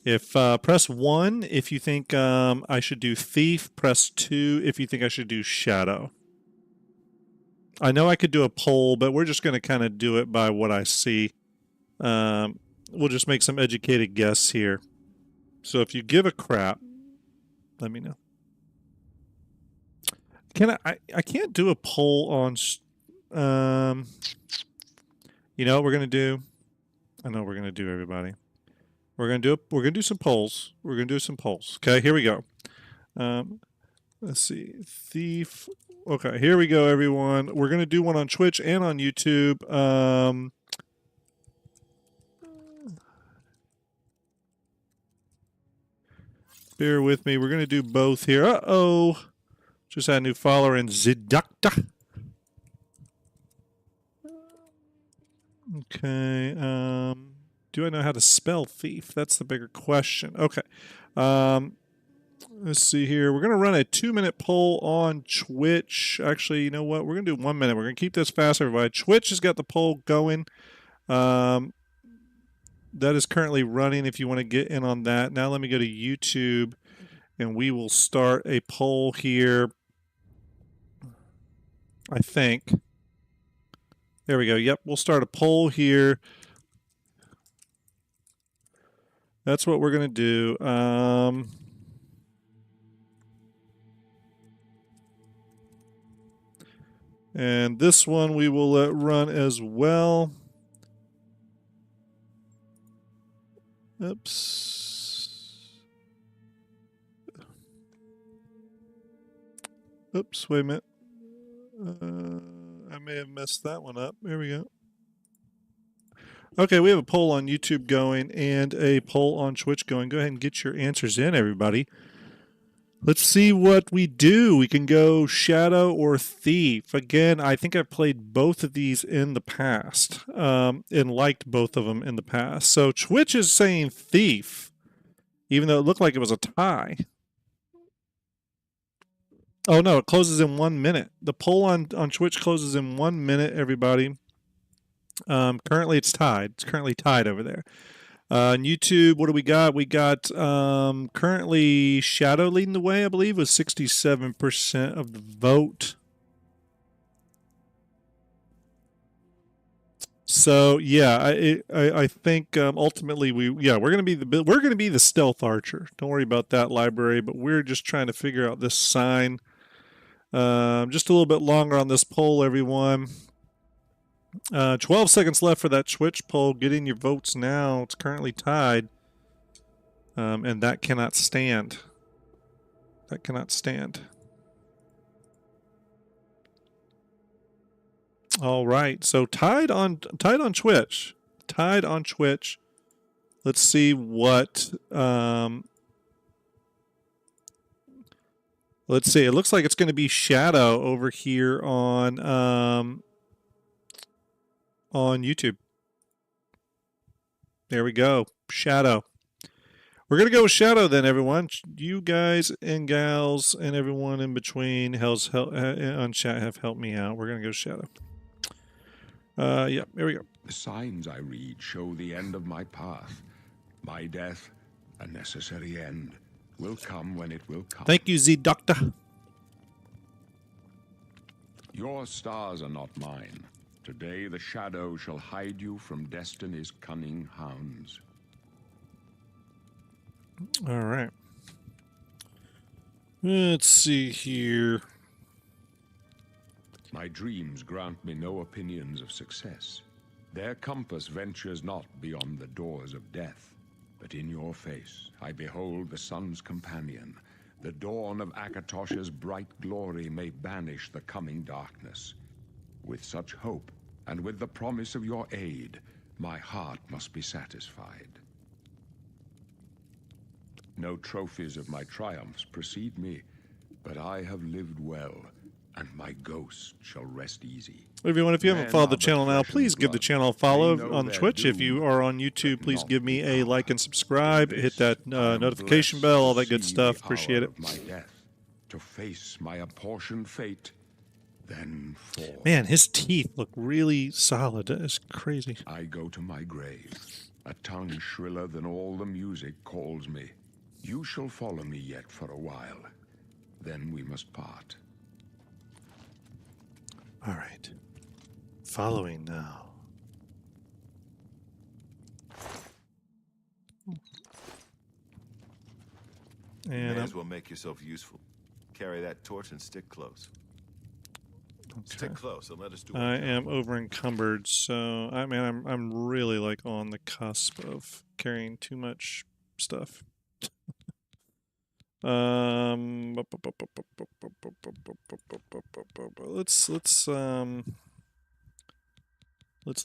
If press 1 if you think I should do Thief. Press 2 if you think I should do Shadow. I know I could do a poll, but we're just going to kind of do it by what I see. We'll just make some educated guesses here. So if you give a crap, let me know. I can't do a poll on. You know what we're gonna do? I know what we're gonna do, everybody. We're gonna do some polls. Okay, here we go. Let's see, Thief. Okay, here we go, everyone. We're gonna do one on Twitch and on YouTube. Bear with me. We're gonna do both here. Uh-oh. Just had a new follower in Zidukta. Okay. Do I know how to spell thief? That's the bigger question. Okay. Let's see here. We're going to run a 2-minute poll on Twitch. Actually, you know what? We're going to do 1 minute. We're going to keep this fast, everybody. Twitch has got the poll going. That is currently running if you want to get in on that. Now let me go to YouTube, and we will start a poll here. I think. There we go. Yep, we'll start a poll here. That's what we're going to do. And this one we will let run as well. Oops. Oops, wait a minute. I may have messed that one up. There we go. Okay, we have a poll on YouTube going and a poll on Twitch going. Go ahead and get your answers in, everybody. Let's see what we do. We can go Shadow or Thief. Again, I think I've played both of these in the past and liked both of them in the past. So Twitch is saying Thief, even though it looked like it was a tie. Oh, no, it closes in 1 minute. The poll on Twitch closes in 1 minute, everybody. Currently, it's tied. It's currently tied over there. On YouTube, what do we got? We got currently Shadow leading the way, I believe, with 67% of the vote. So yeah, I think ultimately we're gonna be the stealth archer. Don't worry about that, library. But we're just trying to figure out this sign. Just a little bit longer on this poll, everyone. 12 seconds left for that Twitch poll. Get in your votes now. It's currently tied. And that cannot stand. That cannot stand. All right. So tied on Twitch. Tied on Twitch. Let's see what let's see. It looks like it's going to be Shadow over here on YouTube. There we go. Shadow. We're going to go with Shadow then, everyone. You guys and gals and everyone in between on chat have helped me out. We're going to go Shadow. Yeah, there we go. The signs I read show the end of my path. My death, a necessary end, will come when it will come. Thank you, Z Doctor. Your stars are not mine. Today the shadow shall hide you from destiny's cunning hounds. All right. Let's see here. My dreams grant me no opinions of success. Their compass ventures not beyond the doors of death. But in your face I behold the sun's companion. The dawn of Akatosh's bright glory may banish the coming darkness. With such hope, and with the promise of your aid, my heart must be satisfied. No trophies of my triumphs precede me, but I have lived well, and my ghost shall rest easy. Everyone, if you haven't Men followed the are channel but now, flesh and please give the blood. channel a They follow know on their Twitch. If you doom, are on YouTube, but please not give me the a hour. like and subscribe. In Hit this, that I am notification blessed bell, all to that good see stuff. the Appreciate hour it. of my death, to face my apportioned fate, then fall. Man, his teeth look really solid. That is crazy. I go to my grave. A tongue shriller than all the music calls me. You shall follow me yet for a while. Then we must part. All right. Following now. And May as well make yourself useful. Carry that torch and stick close. Stick close and let us do I our am job. over encumbered, so I'm really like on the cusp of carrying too much stuff. Let's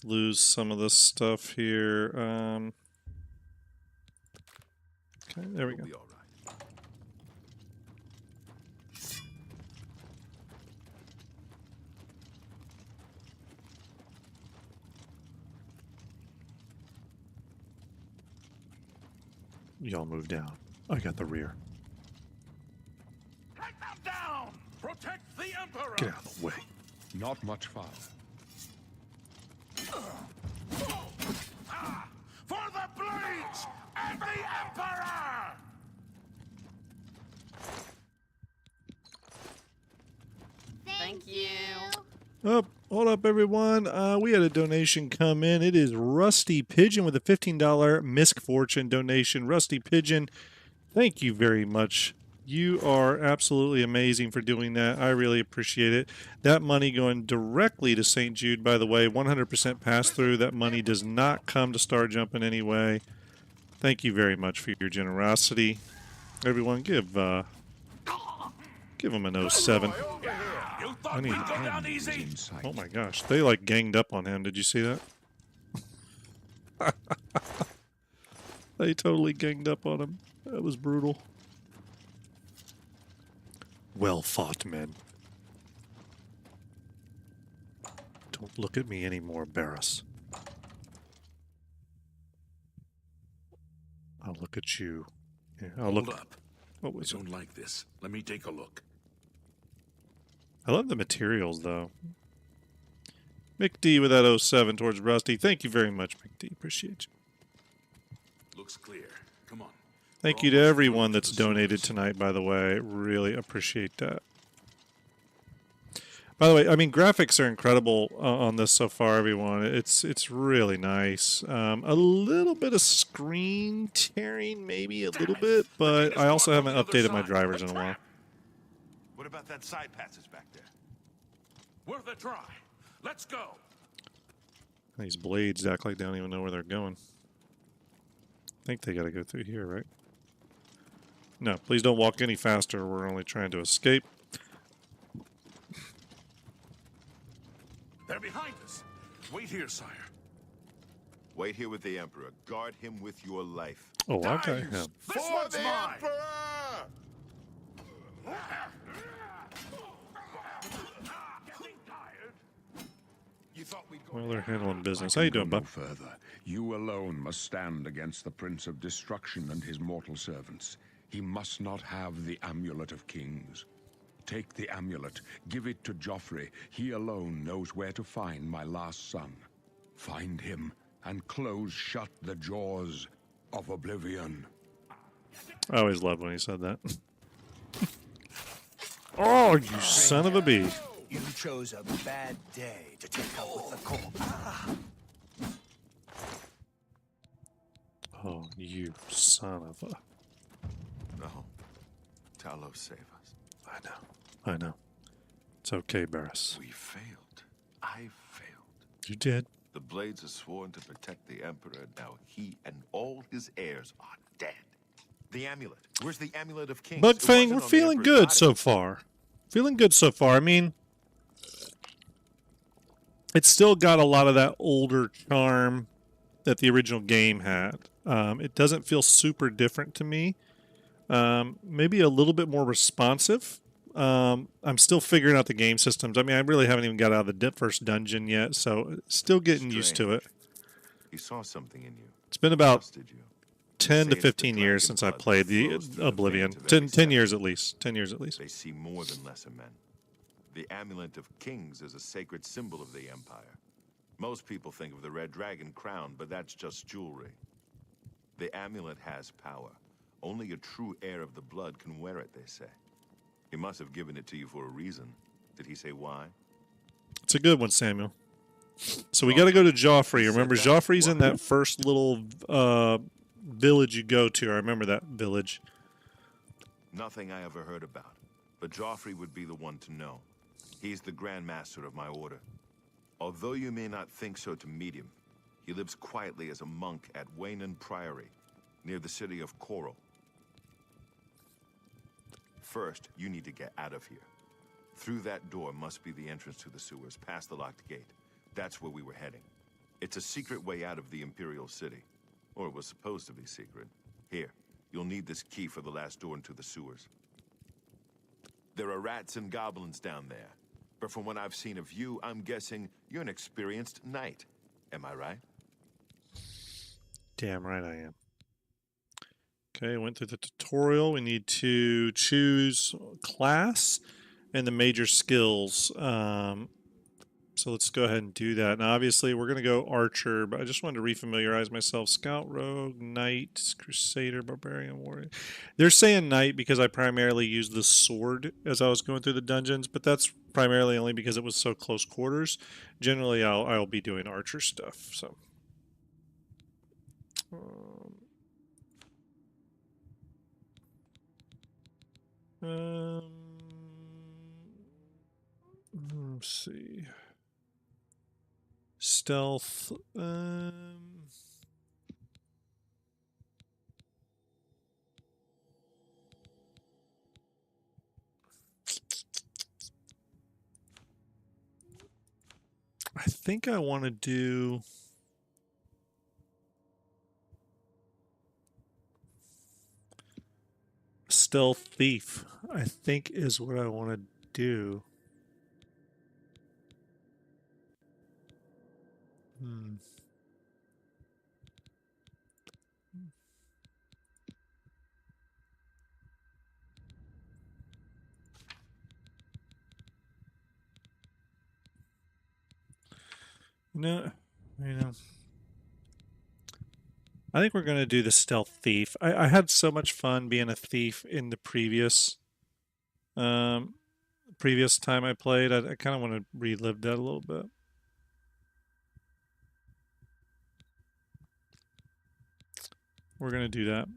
lose some of this stuff here. Okay, there we We'll go. be all right. Y'all move down. I got the rear. Take them down! Protect the Emperor! Get out of the way. Not much farther. For the blades and the Emperor! Thank you. Oh, hold up, everyone. We had a donation come in. It is Rusty Pigeon with a $15 Misk Fortune donation. Rusty Pigeon, thank you very much. You are absolutely amazing for doing that. I really appreciate it. That money going directly to St. Jude, by the way, 100% pass through. That money does not come to STARJUMP in any way. Thank you very much for your generosity. Everyone, give him an 07. You thought I need- we'd go down easy? In sight. Oh my gosh, they like ganged up on him. Did you see that? They totally ganged up on him. That was brutal. Well fought, men. Don't look at me anymore, Barris. I'll look at you. Yeah, I'll Hold look. up. What I was it? don't like this. Let me take a look. I love the materials, though. Mick D with that 07 towards Rusty. Thank you very much, Mick D. Appreciate you. Looks clear. Come on. Thank We're you to almost everyone through that's to the donated sewers. tonight, by the way. Really appreciate that. By the way, I mean, graphics are incredible on this so far, everyone. It's really nice. A little bit of screen tearing, maybe a little bit, but I also haven't updated my drivers in a while. What about that side passage back there? Worth a try. Let's go. These blades act like they don't even know where they're going. I think they got to go through here, right? No, please don't walk any faster. We're only trying to escape. They're behind us. Wait here, sire. Wait here with the Emperor. Guard him with your life. Oh, okay. Dives! Yeah. This For one's the mine. Emperor! Getting tired. You thought we'd go Well, they're handling business. I How you can doing, go bud? no further. You alone must stand against the Prince of Destruction and his mortal servants. He must not have the Amulet of Kings. Take the amulet, give it to Joffrey. He alone knows where to find my last son. Find him and close shut the jaws of Oblivion. I always loved when he said that. Oh, you son of a bee. You chose a bad day to take up with the corpse. Oh, you son of a... No. Talos, save us. I know. I know. It's okay, Barris. We failed. I failed. You did. The Blades are sworn to protect the Emperor. Now he and all his heirs are dead. The amulet. Where's the Amulet of Kings? It Bugfang, wasn't we're on the feeling Emperor's good body. so far. Feeling good so far. I mean, it's still got a lot of that older charm that the original game had. It doesn't feel super different to me. Maybe a little bit more responsive. I'm still figuring out the game systems. I mean, I really haven't even got out of the first dungeon yet, so still getting used to it. He saw something in you. It's been about Trusted you. 10 to Say it's the 15 years dragon since I blood played that the flows through the Oblivion. veins of 10 every 10 years separate. at least. 10 years at least. They see more than lesser men. The Amulet of Kings is a sacred symbol of the Empire. Most people think of the red dragon crown, but that's just jewelry. The amulet has power. Only a true heir of the blood can wear it, they say. He must have given it to you for a reason. Did he say why? It's a good one, Samuel. So we got to go to Joffrey. Remember, that? Joffrey's in What? that first little village you go to. I remember that village. Nothing I ever heard about. But Joffrey would be the one to know. He's the Grand Master of my order. Although you may not think so to meet him, he lives quietly as a monk at Waynon Priory, near the city of Coral. First, you need to get out of here. Through that door must be the entrance to the sewers, past the locked gate. That's where we were heading. It's a secret way out of the Imperial City. Or it was supposed to be secret. Here, you'll need this key for the last door into the sewers. There are rats and goblins down there. But from what I've seen of you, I'm guessing you're an experienced knight. Am I right? Damn right I am. Okay, went through the tutorial. We need to choose class and the major skills. So let's go ahead and do that. Now, obviously, we're going to go Archer, but I just wanted to refamiliarize myself. Scout, Rogue, Knight, Crusader, Barbarian, Warrior. They're saying Knight because I primarily used the sword as I was going through the dungeons, but that's primarily only because it was so close quarters. Generally, I'll be doing Archer stuff. So. Let's see. Stealth. I think I want to do. Stealth Thief, I think, is what I want to do. No, I think we're going to do the Stealth Thief. I had so much fun being a thief in the previous time I played. I kind of want to relive that a little bit. We're going to do that.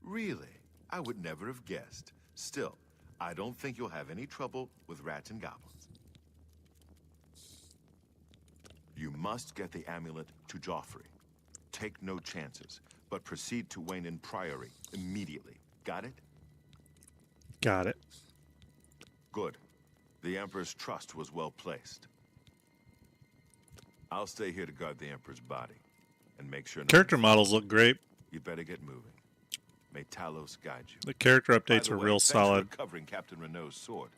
Really? I would never have guessed. Still, I don't think you'll have any trouble with rats and goblins. You must get the amulet to Joffrey. Take no chances, but proceed to Wayne Priory immediately. Got it? Got it. Good. The Emperor's trust was well placed. I'll stay here to guard the Emperor's body and make sure. Character models look great. You better get moving. May Talos guide you. The character updates are real solid. For recovering Captain Renault's sword.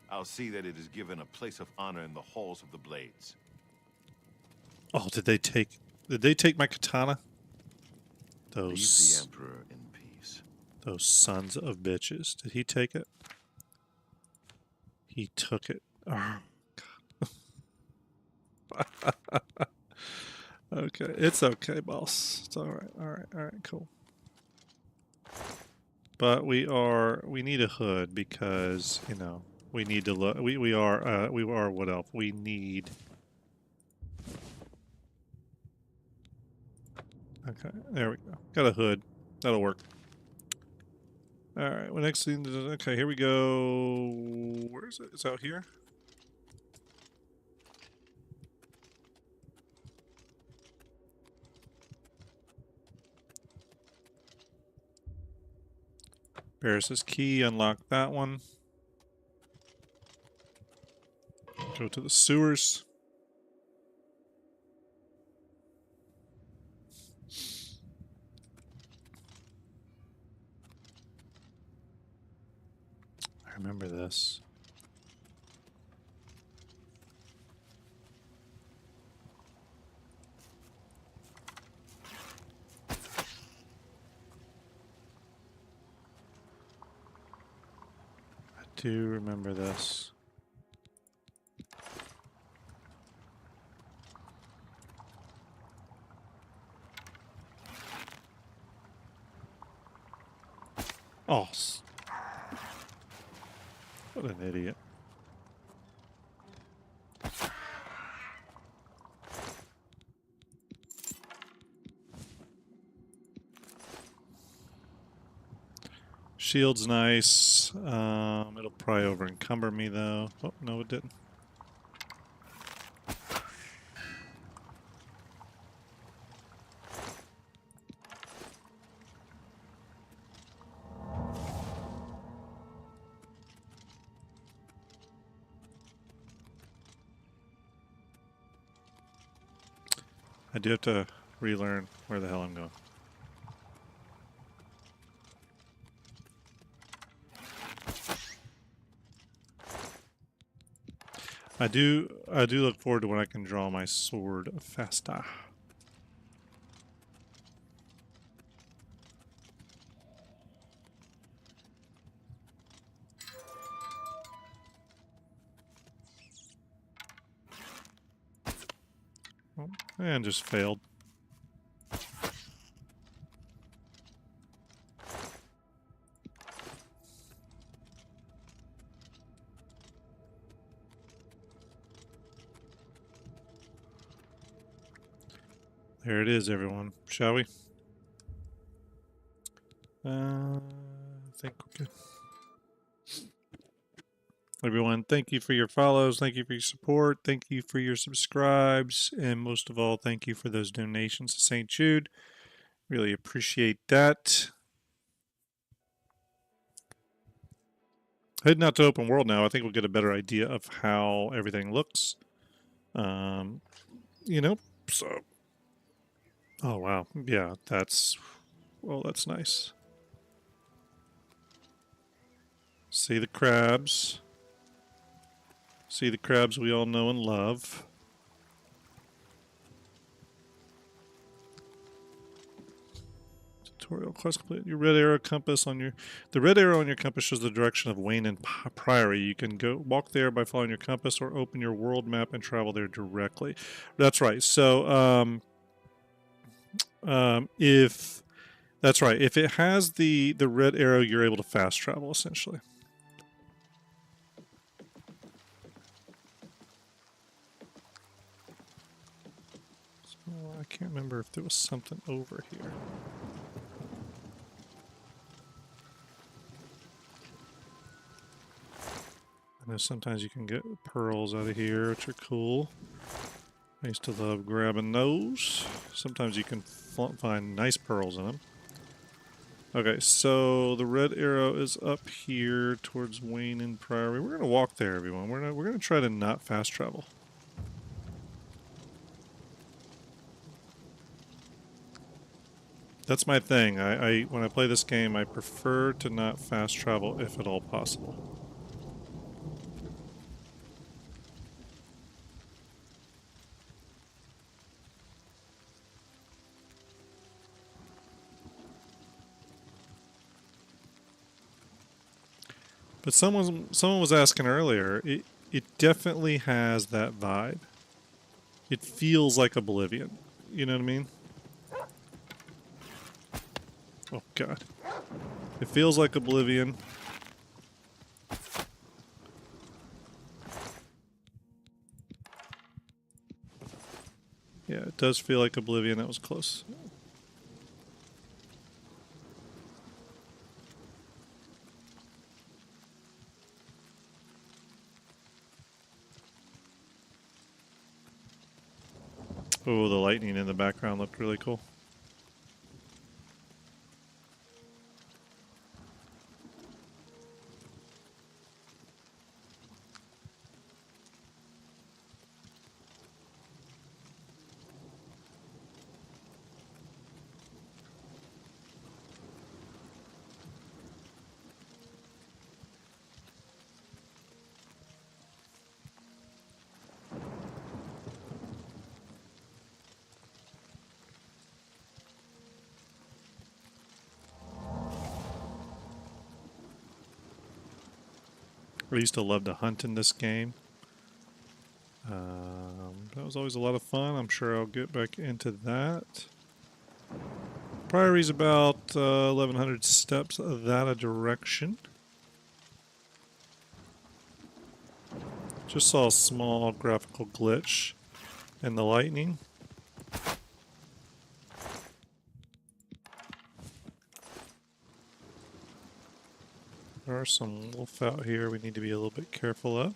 I'll see that it is given a place of honor in the halls of the Blades. Oh, did they take my katana? Leave the Those Emperor in peace. Those sons of bitches. Did he take it? He took it. Oh, God. Okay, it's okay, boss. It's all right, cool. But we need a hood because, you know, we need to look. We are what elf? We need. Okay, there we go. Got a hood. That'll work. All right. Well, next thing. Okay, here we go. Where is it? It's out here. Barris's key. Unlock that one. Go to the sewers. I remember this. I do remember this. Oh, what an idiot. Shield's nice. It'll probably over encumber me though. Oh, no, it didn't. I do have to relearn where the hell I'm going. I do look forward to when I can draw my sword faster. And just failed. There it is, everyone. Shall we? I think we're good. Everyone, thank you for your follows. Thank you for your support. Thank you for your subscribes. And most of all, thank you for those donations to St. Jude. Really appreciate that. Heading out to open world now, I think we'll get a better idea of how everything looks. You know, so. Oh, wow. Yeah, that's. Well, that's nice. See the crabs. See the crabs we all know and love. Tutorial quest complete. Your red arrow compass on your... The red arrow on your compass shows the direction of Wayne and Priory. You can go walk there by following your compass or open your world map and travel there directly. That's right. So, if... That's right. If it has the red arrow, you're able to fast travel, essentially. So, I can't remember if there was something over here. I know sometimes you can get pearls out of here, which are cool. I used to love grabbing those. Sometimes you can find nice pearls in them. Okay, so the red arrow is up here towards Wayne and Priory. We're gonna walk there, everyone. We're gonna try to not fast travel. That's my thing. When I play this game, I prefer to not fast travel if at all possible. But someone was asking earlier, it definitely has that vibe. It feels like Oblivion. You know what I mean? Oh god. It feels like Oblivion. Yeah, it does feel like Oblivion. That was close. Oh, the lightning in the background looked really cool. I used to love to hunt in this game. That was always a lot of fun. I'm sure I'll get back into that. Priory's about 1,100 steps that a direction. Just saw a small graphical glitch in the lightning. There are some wolf out here we need to be a little bit careful of.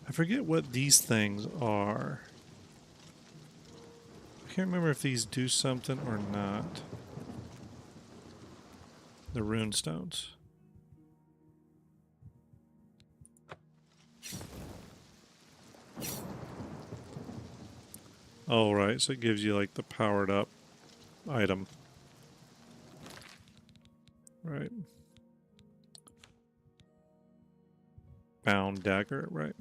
I forget what these things are. I can't remember if these do something or not. The rune stones. Oh, right, so it gives you like the powered up item. Right. Bound dagger, right.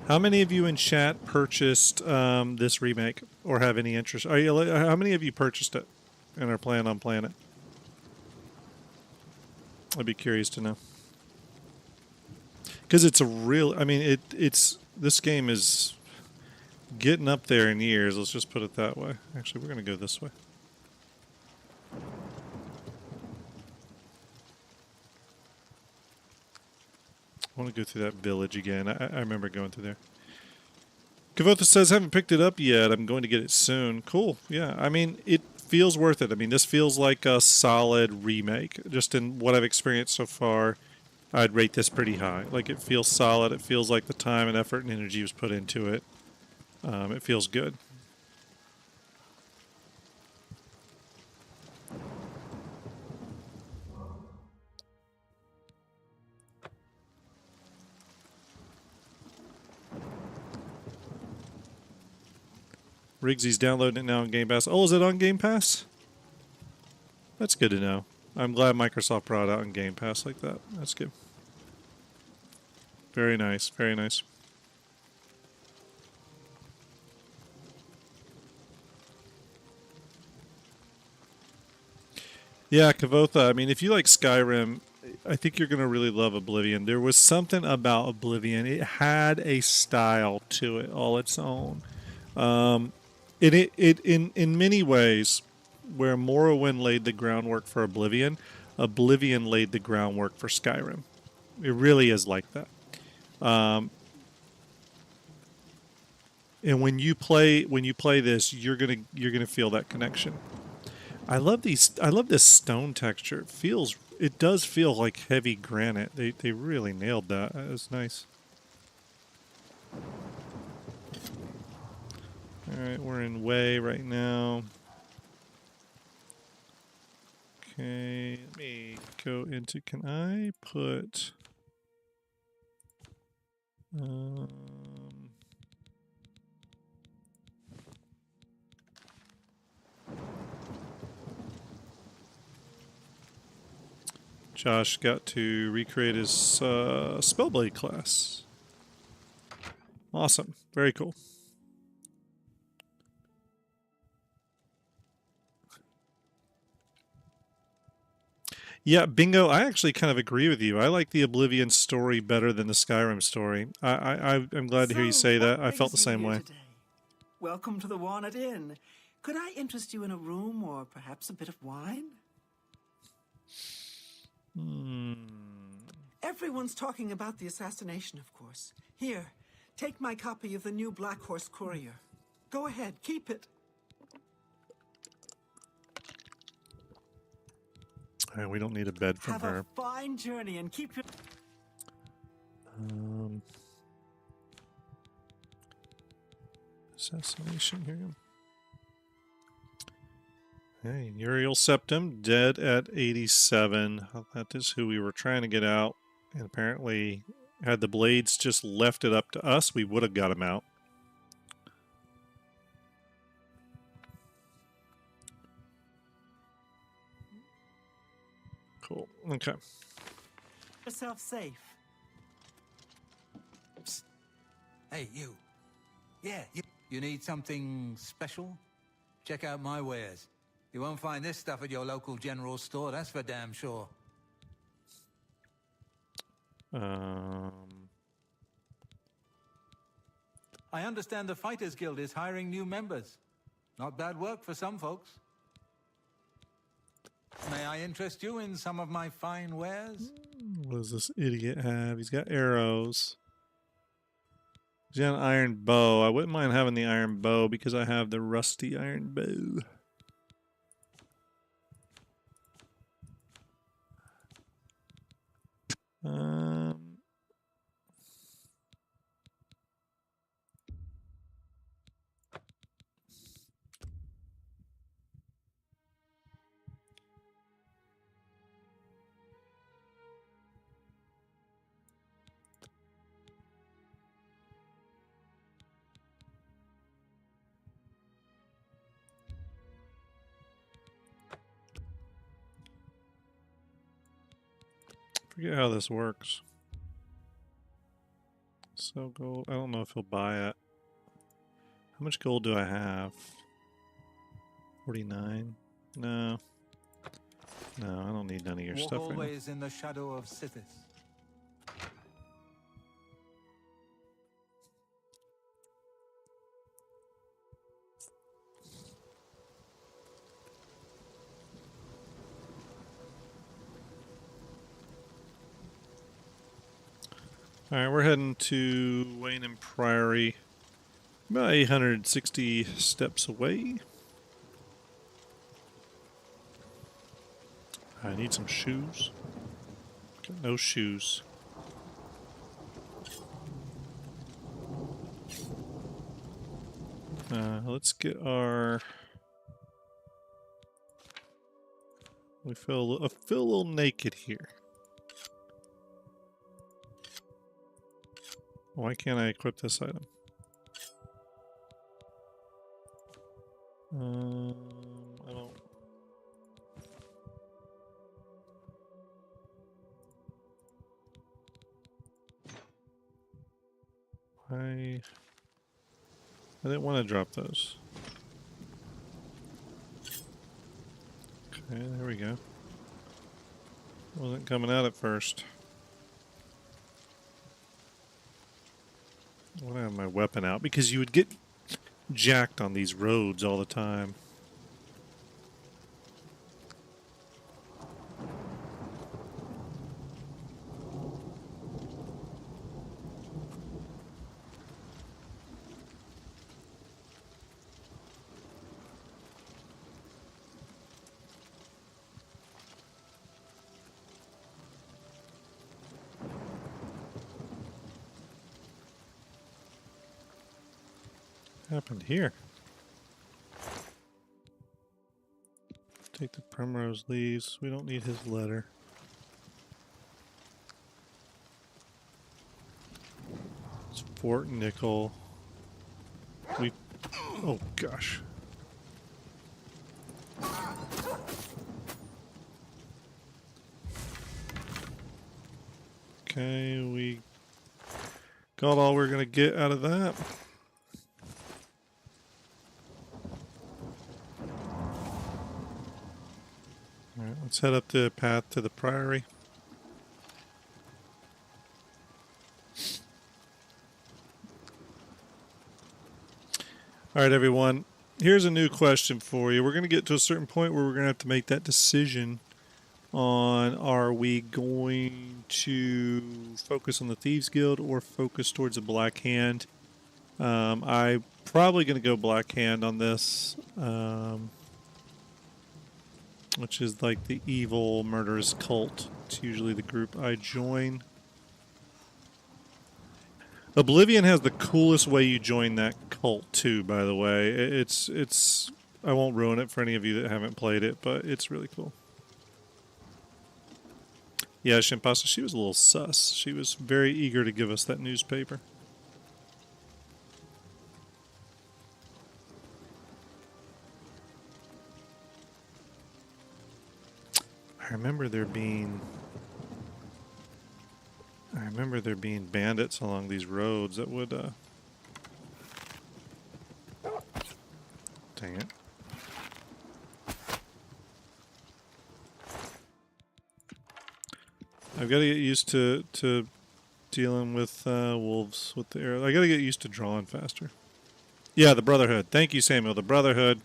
How many of you in chat purchased this remake or have any interest? Are you? How many of you purchased it and are planning on playing it? I'd be curious to know. Because it's a real. I mean, it's this game is getting up there in years. Let's just put it that way. Actually, we're gonna go this way. I want to go through that village again. I remember going through there. Kavotha says, haven't picked it up yet. I'm going to get it soon. Cool. Yeah. I mean, it feels worth it. I mean, this feels like a solid remake. Just in what I've experienced so far, I'd rate this pretty high. Like, it feels solid. It feels like the time and effort and energy was put into it. It feels good. Riggsy's downloading it now on Game Pass. Oh, is it on Game Pass? That's good to know. I'm glad Microsoft brought it out on Game Pass like that. That's good. Very nice. Very nice. Yeah, Kavotha, I mean, if you like Skyrim, I think you're going to really love Oblivion. There was something about Oblivion. It had a style to it all its own. In many ways, where Morrowind laid the groundwork for Oblivion, Oblivion laid the groundwork for Skyrim. It really is like that. And when you play this, you're gonna feel that connection. I love this stone texture. It does feel like heavy granite. They really nailed that. That was nice. Alright, we're in Way right now. Okay, let me go into, can I put Josh got to recreate his Spellblade class. Awesome. Very cool. Yeah, bingo. I actually kind of agree with you. I like the Oblivion story better than the Skyrim story. I'm glad to hear you say that. I felt the same way. Today? Welcome to the Walnut Inn. Could I interest you in a room or perhaps a bit of wine? Everyone's talking about the assassination, of course. Here, take my copy of the new Black Horse Courier. Go ahead, keep it. All right, we don't need a bed from her. Have a fine journey and keep your... Assassination here. Hey, Uriel Septim, dead at 87. That is who we were trying to get out. And apparently, had the blades just left it up to us, we would have got him out. Cool. Okay. yourself safe. Psst. Hey, you. Yeah, you need something special? Check out my wares. You won't find this stuff at your local general store, that's for damn sure. I understand the Fighters Guild is hiring new members. Not bad work for some folks. May I interest you in some of my fine wares? What does this idiot have? He's got arrows. He's got an iron bow. I wouldn't mind having the iron bow because I have the rusty iron bow. Forget how this works. So gold. I don't know if he'll buy it. How much gold do I have? 49. No. No, I don't need none of your Walk stuff right now. always in the shadow of Sithis. Alright, we're heading to Wayne and Priory. About 860 steps away. I need some shoes. Got no shoes. Let's get our... I feel a little naked here. Why can't I equip this item? I don't... I didn't want to drop those. Okay, there we go. Wasn't coming out at first. I want to have my weapon out because you would get jacked on these roads all the time. Happened here? Take the primrose leaves. We don't need his letter. It's Fort Nickel. We... Oh, gosh. Okay, we got all we're gonna get out of that. Alright, let's head up the path to the Priory. Alright, everyone. Here's a new question for you. We're going to get to a certain point where we're going to have to make that decision on, are we going to focus on the Thieves Guild or focus towards the Black Hand? I'm probably going to go Black Hand on this. Which is like the evil murderous cult. It's usually the group I join. Oblivion has the coolest way you join that cult too, by the way. It's I won't ruin it for any of you that haven't played it, but it's really cool. Yeah, Shimpasa, she was a little sus. She was very eager to give us that newspaper. I remember there being bandits along these roads that would dang it. I've got to get used to dealing with wolves with the arrow. I got to get used to drawing faster. Yeah, the Brotherhood. Thank you, Samuel. The Brotherhood.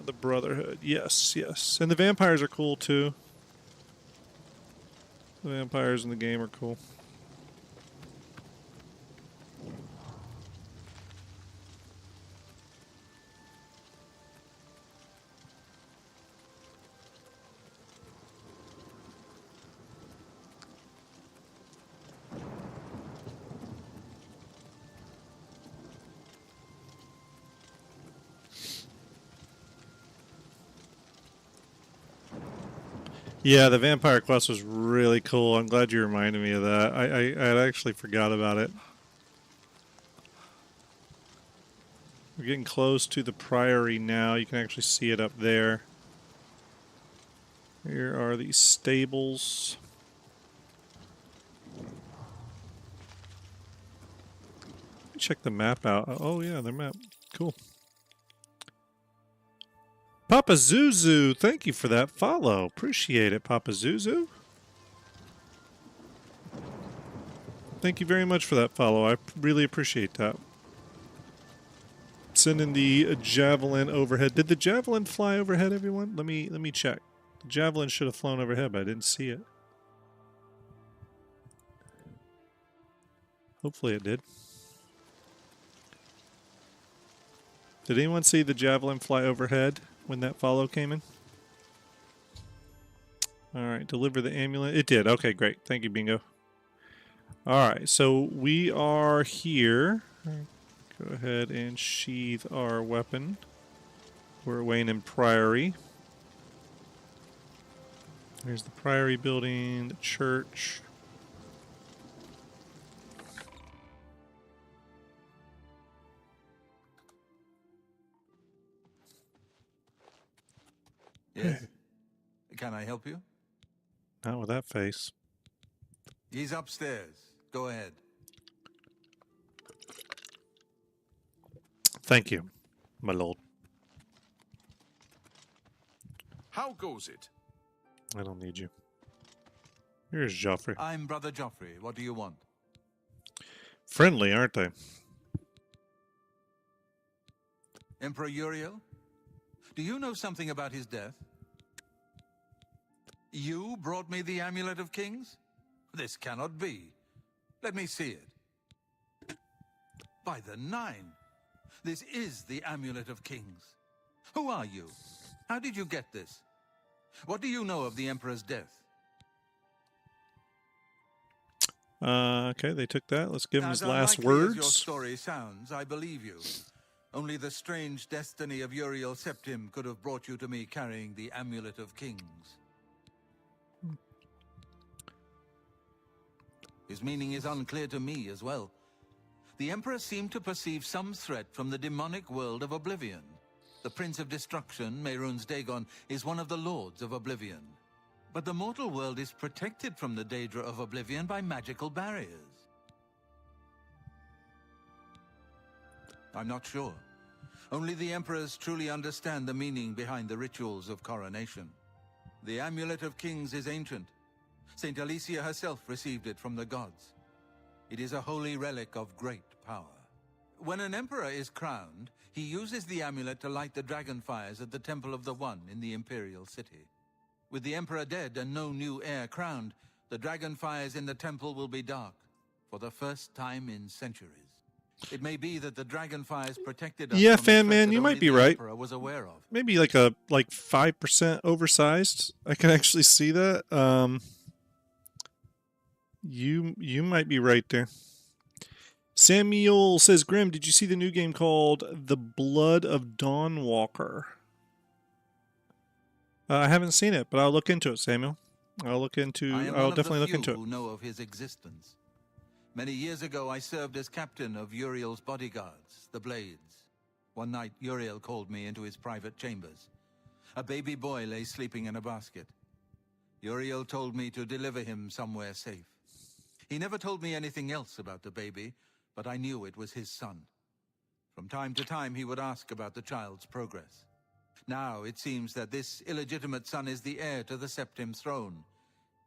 The Brotherhood. Yes, yes. And the vampires are cool, too. The vampires in the game are cool. Yeah, the vampire quest was really cool. I'm glad you reminded me of that. I had actually forgot about it. We're getting close to the Priory now. You can actually see it up there. Here are these stables. check the map out. Oh yeah, their map. Cool. Papa Zuzu, thank you for that follow. Appreciate it, Papa Zuzu. Thank you very much for that follow. I really appreciate that. Sending the javelin overhead. Did the javelin fly overhead, everyone? Let me check. The javelin should have flown overhead, but I didn't see it. Hopefully it did. Did anyone see the javelin fly overhead when that follow came in? Alright, deliver the amulet. It did. Okay, great. Thank you, Bingo. Alright, so we are here. Go ahead and sheathe our weapon. We're waiting in Priory. There's the Priory building, the church. Yes. Can I help you? Not with that face. He's upstairs. Go ahead. Thank you, my lord. How goes it? I don't need you. Here's Joffrey. I'm Brother Joffrey. What do you want? Friendly, aren't they? Emperor Uriel? Do you know something about his death? You brought me the Amulet of Kings? This cannot be. Let me see it. By the Nine! This is the Amulet of Kings. Who are you? How did you get this? What do you know of the Emperor's death? Okay, they took that. Let's give him his As last unlikely as words. your story sounds, I believe you. Only the strange destiny of Uriel Septim could have brought you to me carrying the Amulet of Kings. His meaning is unclear to me as well. The Emperor seemed to perceive some threat from the demonic world of Oblivion. The Prince of Destruction, Mehrunes Dagon, is one of the Lords of Oblivion. But the mortal world is protected from the Daedra of Oblivion by magical barriers. I'm not sure. Only the Emperors truly understand the meaning behind the rituals of coronation. The Amulet of Kings is ancient. Saint Alicia herself received it from the gods. It is a holy relic of great power. When an emperor is crowned, he uses the amulet to light the dragon fires at the Temple of the One in the Imperial City. With the emperor dead and no new heir crowned, the dragon fires in the temple will be dark, for the first time in centuries. It may be that the dragon fires protected us Yeah, from a fan threat man, that you might only be the right. emperor was aware of. Maybe like a 5% oversized. I can actually see that. You might be right there. Samuel says, Grim, did you see the new game called The Blood of Dawnwalker? I haven't seen it, but I'll look into it, Samuel. I'll definitely look into it. Who know of his existence. Many years ago, I served as captain of Uriel's bodyguards, the Blades. One night, Uriel called me into his private chambers. A baby boy lay sleeping in a basket. Uriel told me to deliver him somewhere safe. He never told me anything else about the baby, but I knew it was his son. From time to time, he would ask about the child's progress. Now, it seems that this illegitimate son is the heir to the Septim throne,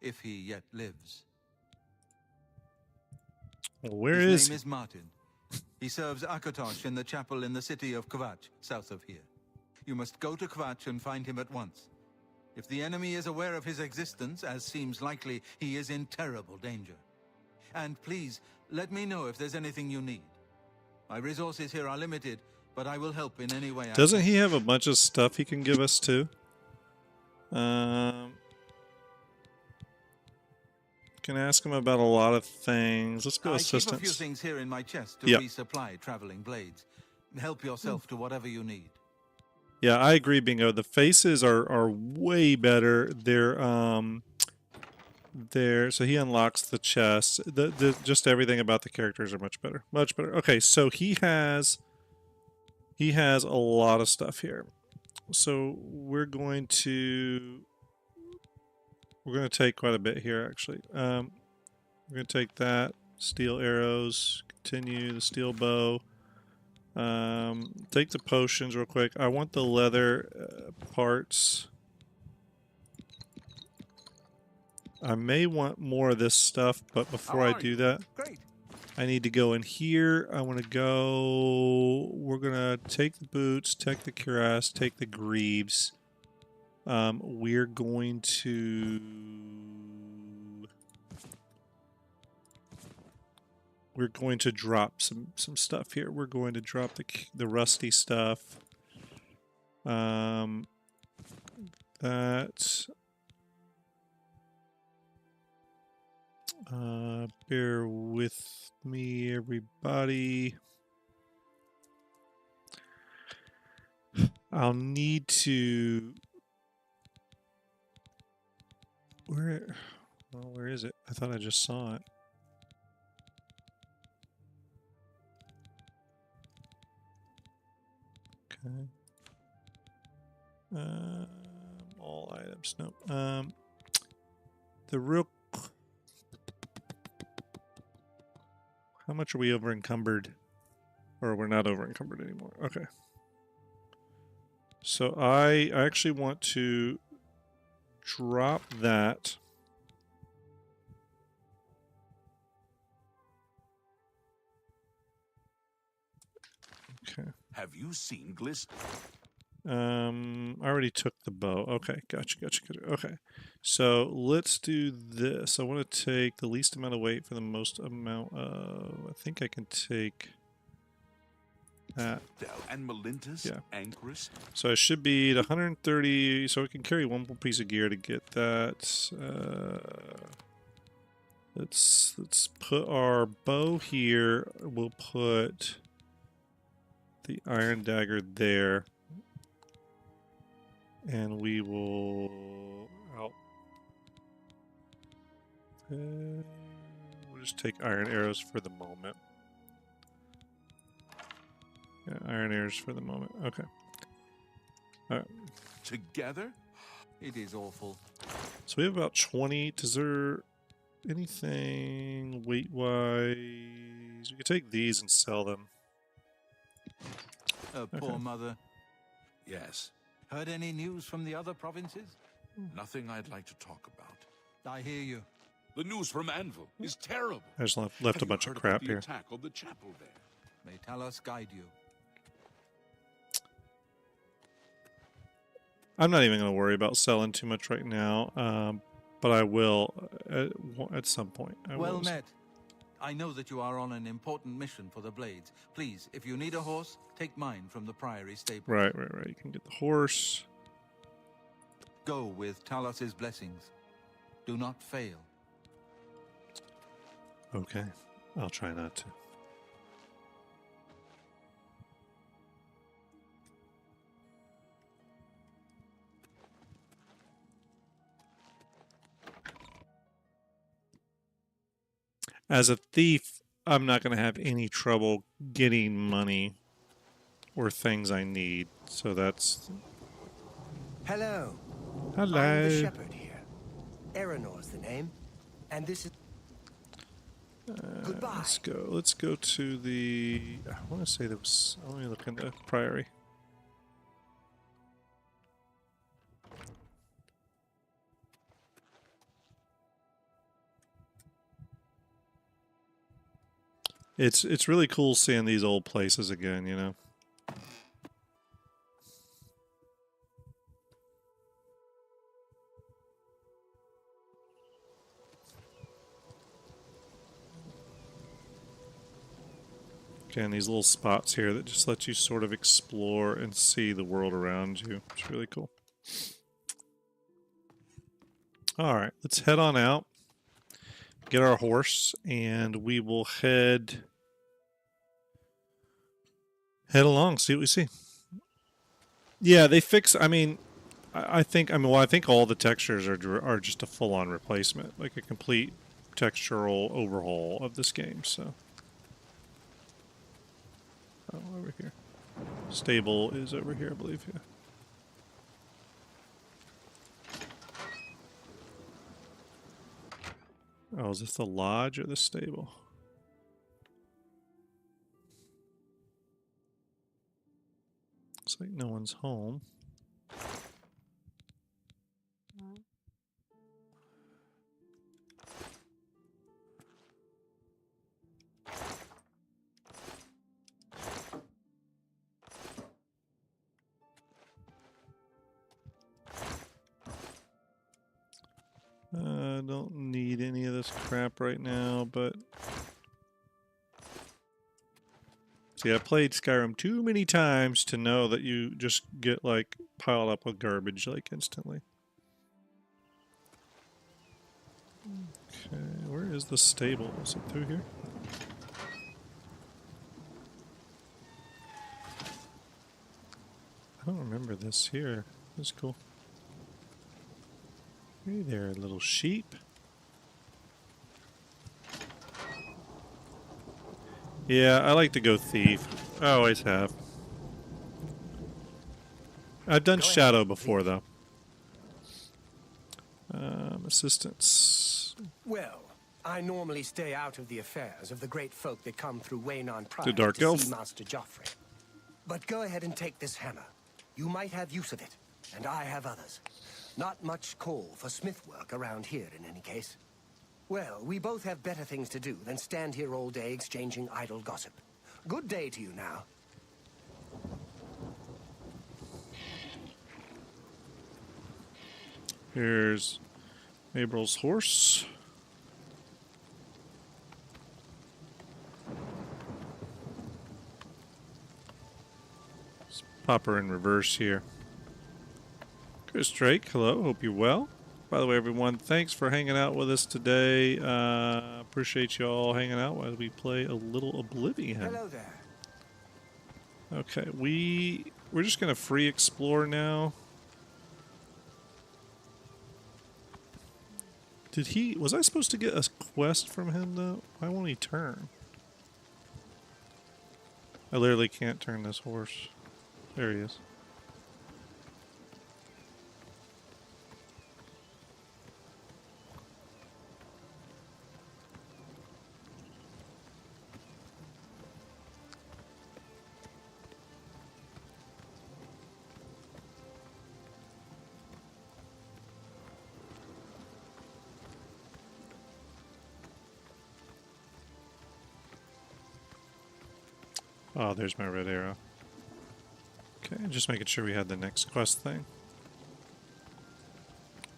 if he yet lives. Well, His name is Martin. He serves Akatosh in the chapel in the city of Kvatch, south of here. You must go to Kvatch and find him at once. If the enemy is aware of his existence, as seems likely, he is in terrible danger. And please, let me know if there's anything you need. My resources here are limited, but I will help in any way I can. Doesn't he have a bunch of stuff he can give us too? Can ask him about a lot of things. Let's go assistance. I keep a few things here in my chest to resupply traveling blades. Help yourself to whatever you need. Yeah, I agree, Bingo. The faces are way better. They're so he unlocks the chest. The just everything about the characters are much better. Much better. Okay, so he has a lot of stuff here. So we're going to take quite a bit here actually. We're going to take that, Steel arrows. Continue the steel bow. Take the potions real quick. I want the leather parts. I may want more of this stuff, but before I do that, Great. I need to go in here. I want to go... We're going to take the boots, take the cuirass, take the greaves. We're going to... We're going to drop some stuff here. We're going to drop the rusty stuff. That... bear with me, everybody. I'll need to... Where is it? I thought I just saw it. Okay. All items. No. The real... How much are we over encumbered? Or we're not over encumbered anymore. Okay. So I actually want to drop that. Okay. Have you seen Gliss? I already took the bow. Okay, gotcha. Okay. So let's do this. I want to take the least amount of weight for the most amount of... I think I can take that. And Melintus? Yeah. Anchorus? So I should be at 130, so we can carry one more piece of gear to get that. Let's put our bow here. We'll put the iron dagger there. And we will we'll just take iron arrows for the moment. Yeah, iron arrows for the moment. Okay. All right. Together? It is awful. So we have about 20. Is there anything weight-wise? We could take these and sell them. Poor mother. Yes. Heard any news from the other provinces? Nothing I'd like to talk about. I hear you. The news from Anvil is terrible. I just left Have a you bunch heard of about crap the here. attack on the chapel there? May Talos guide you. I'm not even going to worry about selling too much right now, but I will at some point. Well met. I know that you are on an important mission for the Blades. Please, if you need a horse, take mine from the Priory stable. Right. You can get the horse. Go with Talos's blessings. Do not fail. Okay. I'll try not to. As a thief, I'm not going to have any trouble getting money or things I need. So that's... Hello. Hello. I'm the shepherd here. Eranor's the name. And this is... Goodbye. Let's go to the... I want to say there was... Let me look in the Priory. It's really cool seeing these old places again, you know. Again, these little spots here that just let you sort of explore and see the world around you. It's really cool. All right, let's head on out. Get our horse, and we will head along, see what we see. Yeah, they fix. I mean, I think all the textures are just a full-on replacement, like a complete textural overhaul of this game. So, over here, stable is over here, I believe. Yeah. Oh, is this the lodge or the stable? Looks like no one's home. Don't need any of this crap right now, but... See, I played Skyrim too many times to know that you just get, like, piled up with garbage, like, instantly. Okay, where is the stable? Is it through here? I don't remember this here. That's cool. Hey there, little sheep. Yeah, I like to go thief. I always have. I've done Shadow before, though. Assistance. Well, I normally stay out of the affairs of the great folk that come through Waynon Pride The Dark to Elf. see Master Joffrey. But go ahead and take this hammer. You might have use of it, and I have others. Not much call for smith work around here, in any case. Well, we both have better things to do than stand here all day exchanging idle gossip. Good day to you now. Here's April's horse. Let's pop her in reverse here. Chris Drake, hello, hope you're well. By the way, everyone, thanks for hanging out with us today. Appreciate you all hanging out while we play a little Oblivion. Hello there. Okay, we're just gonna free explore now. Was I supposed to get a quest from him though? Why won't he turn? I literally can't turn this horse. There he is. Oh, there's my red arrow. Okay, just making sure we had the next quest thing.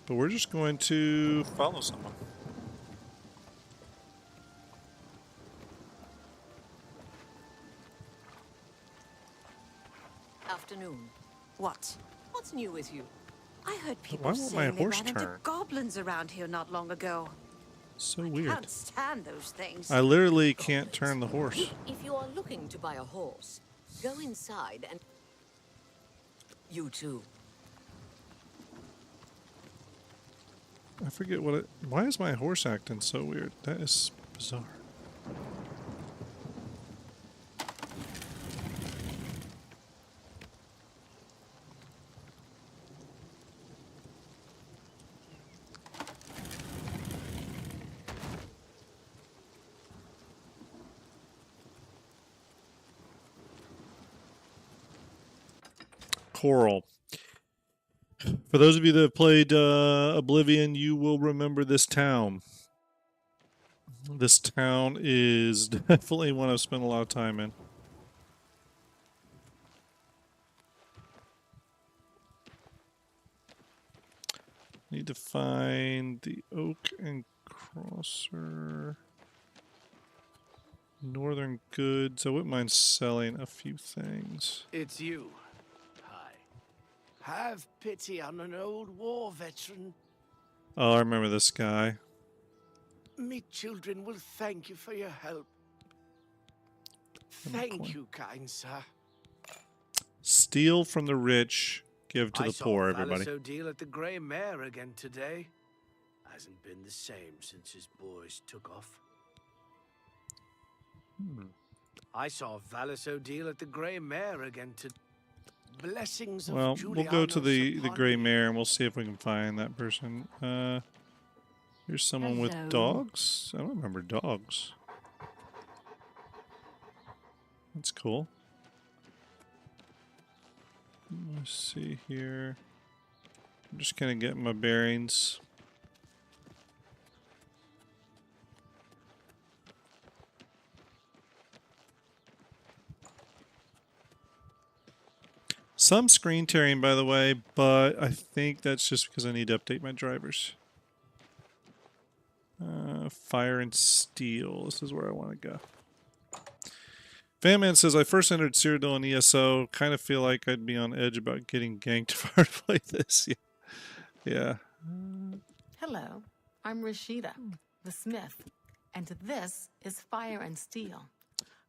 But we're just going to follow someone. Afternoon. What? What's new with you? I heard people Why won't my saying they horse ran into turn? goblins around here not long ago. So I weird. can't stand those things. I literally can't turn the horse. If you are looking to buy a horse, go inside and... You too. I forget what it... Why is my horse acting so weird? That is bizarre. Coral. For those of you that have played Oblivion, you will remember this town. This town is definitely one I've spent a lot of time in. Need to find the Oak and Crosser. Northern Goods. I wouldn't mind selling a few things. It's you. Have pity on an old war veteran. Oh, I remember this guy. Me children will thank you for your help. Thank you, kind sir. Steal from the rich, give to the poor, everybody. I saw deal at the Grey Mare again today. Hasn't been the same since his boys took off. I saw Valiso deal at the Grey Mare again today. Blessings of Well, we'll go to the upon Grey me. Mare and we'll see if we can find that person. Here's someone with dogs. I don't remember dogs. That's cool. Let's see here. I'm just kind of getting my bearings. Some screen tearing, by the way, but I think that's just because I need to update my drivers. Fire and steel. This is where I want to go. Fanman says, I first entered Cyrodiil in ESO. Kind of feel like I'd be on edge about getting ganked if I were to play this. Yeah. Hello, I'm Rashida, the smith, and this is Fire and Steel.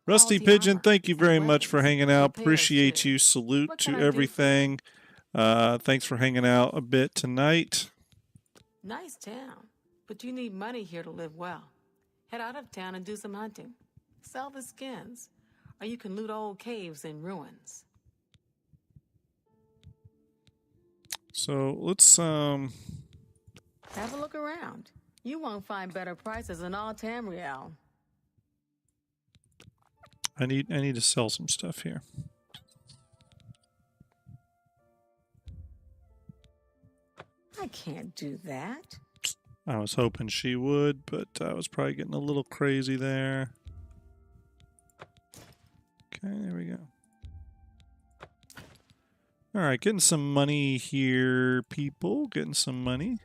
Rusty Pigeon, thank you very much for hanging out. Appreciate you. Salute to everything. Thanks for hanging out a bit tonight. Nice town, but you need money here to live well. Head out of town and do some hunting. Sell the skins, or you can loot old caves and ruins. So let's have a look around. You won't find better prices in all Tamriel. I need to sell some stuff here. I can't do that. I was hoping she would, but I was probably getting a little crazy there. Okay, there we go. All right, getting some money here, people. Getting some money.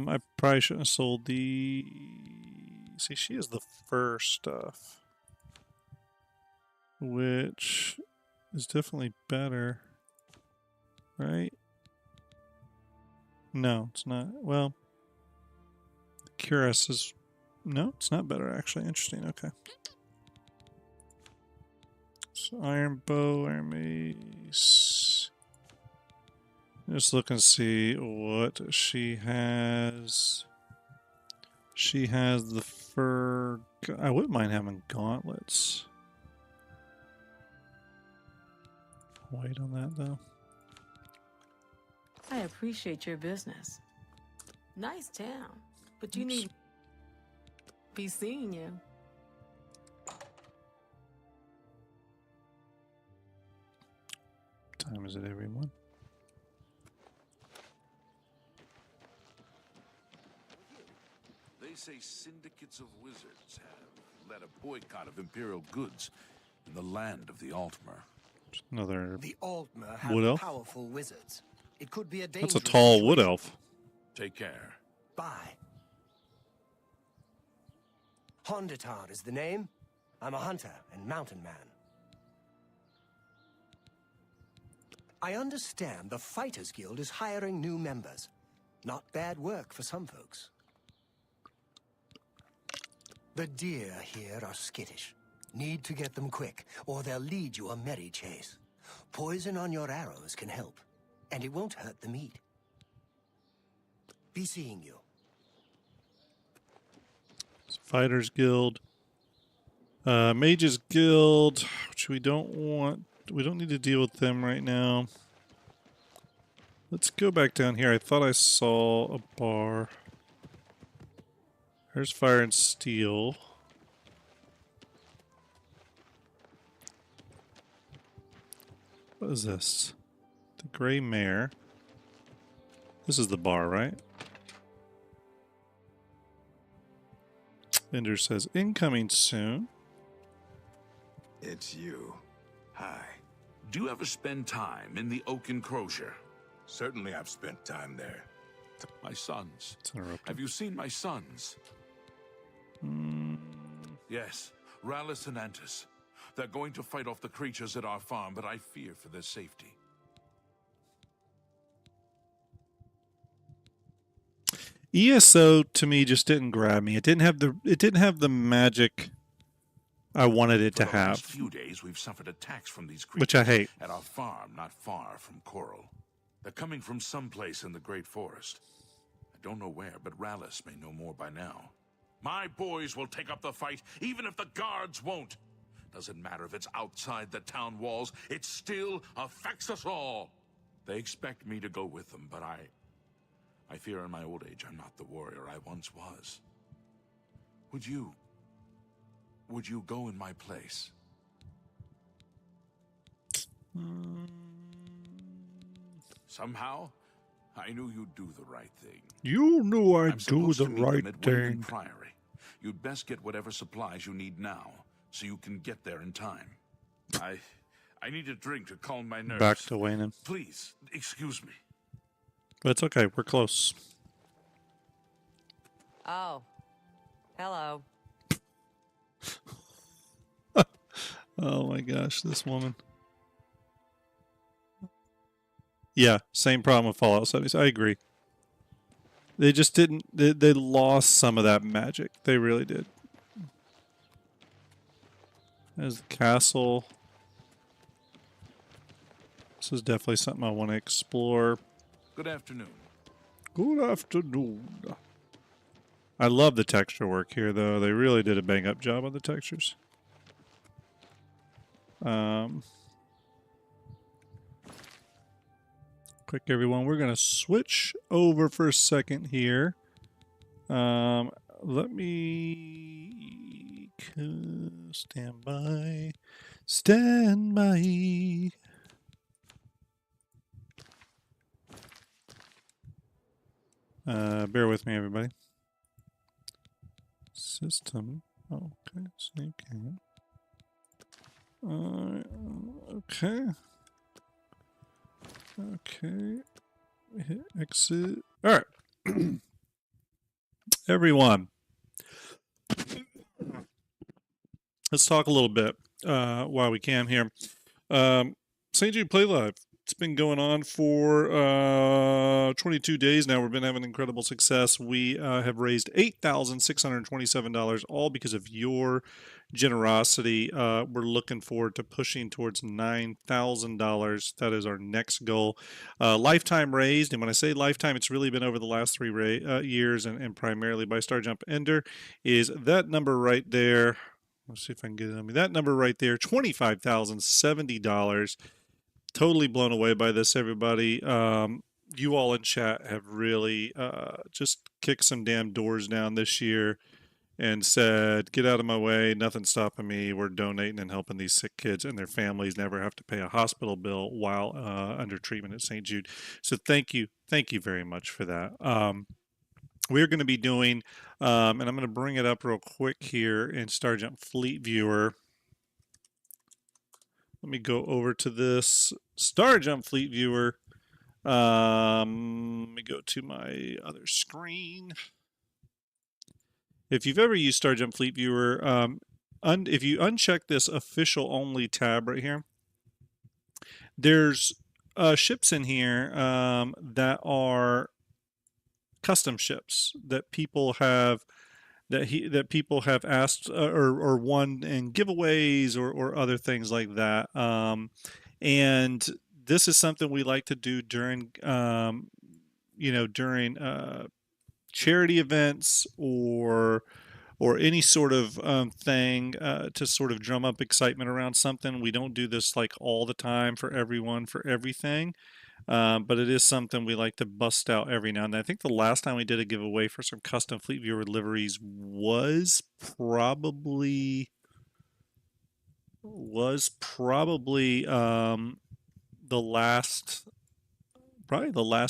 I probably shouldn't have sold the... See, she has the fur stuff, which is definitely better, right? No, it's not. Well, Cuirass is... No, it's not better, actually. Interesting, okay. So, Iron Bow, Iron Mace... Just look and see what she has. She has the fur... I wouldn't mind having gauntlets. Wait on that, though. I appreciate your business. Nice town, but you need... be seeing you. What time is it, everyone? They say syndicates of wizards have led a boycott of Imperial goods in the land of the Altmer. Another the Altmer wood have elf? powerful wizards. It could be a That's dangerous a tall wood elf. Take care. Bye. Hondatar is the name. I'm a hunter and mountain man. I understand the Fighters Guild is hiring new members. Not bad work for some folks. The deer here are skittish. Need to get them quick, or they'll lead you a merry chase. Poison on your arrows can help, and it won't hurt the meat. Be seeing you. Fighters Guild. Mages Guild, which we don't want. We don't need to deal with them right now. Let's go back down here. I thought I saw a bar. There's Fire and Steel. What is this? The Gray Mare. This is the bar, right? Ender says, incoming soon. It's you. Hi. Do you ever spend time in the Oak Enclosure? Certainly I've spent time there. My sons. It's interrupted. Have you seen my sons? Yes, Rallis and Antis. They're going to fight off the creatures at our farm, but I fear for their safety. ESO to me just didn't grab me. It didn't have the magic I wanted it to For the have. last few days, we've suffered attacks from these creatures Which I hate. at our farm, not far from Coral. They're coming from someplace in the Great Forest. I don't know where, but Rallis may know more by now. My boys will take up the fight, even if the guards won't. Doesn't matter if it's outside the town walls, it still affects us all. They expect me to go with them, but I fear in my old age I'm not the warrior I once was. Would you go in my place? Somehow, I knew you'd do the right thing. You knew I'm I'd do supposed the to meet right them at Wayland thing. Priory. You'd best get whatever supplies you need now, so you can get there in time. I need a drink to calm my nerves. Back to Wayne. Please, excuse me. But it's okay. We're close. Oh. Hello. Oh my gosh, this woman. Yeah, same problem with Fallout 76. I agree. They just didn't. They lost some of that magic. They really did. There's the castle. This is definitely something I want to explore. Good afternoon. Good afternoon. I love the texture work here, though. They really did a bang-up job on the textures. Quick, everyone. We're going to switch over for a second here. Let me stand by. Stand by. Bear with me, everybody. System. Okay, so you can. Okay. Okay. Hit exit. All right. Everyone. Let's talk a little bit while we can here. St. Jude Play Live. It's been going on for 22 days now. We've been having incredible success. We have raised $8,627, all because of your generosity. We're looking forward to pushing towards $9,000. That is our next goal. Lifetime raised, and when I say lifetime, it's really been over the last 3 years and primarily by STARJUMP Ender, is that number right there. Let's see if I can get it on me. That number right there, $25,070. Totally blown away by this, everybody. You all in chat have really just kicked some damn doors down this year and said, get out of my way, nothing's stopping me. We're donating and helping these sick kids and their families never have to pay a hospital bill while under treatment at St. Jude. So thank you very much for that. We're going to be doing, and I'm going to bring it up real quick here in STARJUMP Fleet Viewer. Let me go over to this STARJUMP Fleet Viewer. Let me go to my other screen. If you've ever used STARJUMP Fleet Viewer, if you uncheck this official only tab right here, there's ships in here that are custom ships that people have that people have asked or won in giveaways or other things like that. And this is something we like to do during, during charity events or any sort of thing to sort of drum up excitement around something. We don't do this like all the time for everyone, for everything. But it is something we like to bust out every now and then. I think the last time we did a giveaway for some custom Fleet Viewer liveries was probably the last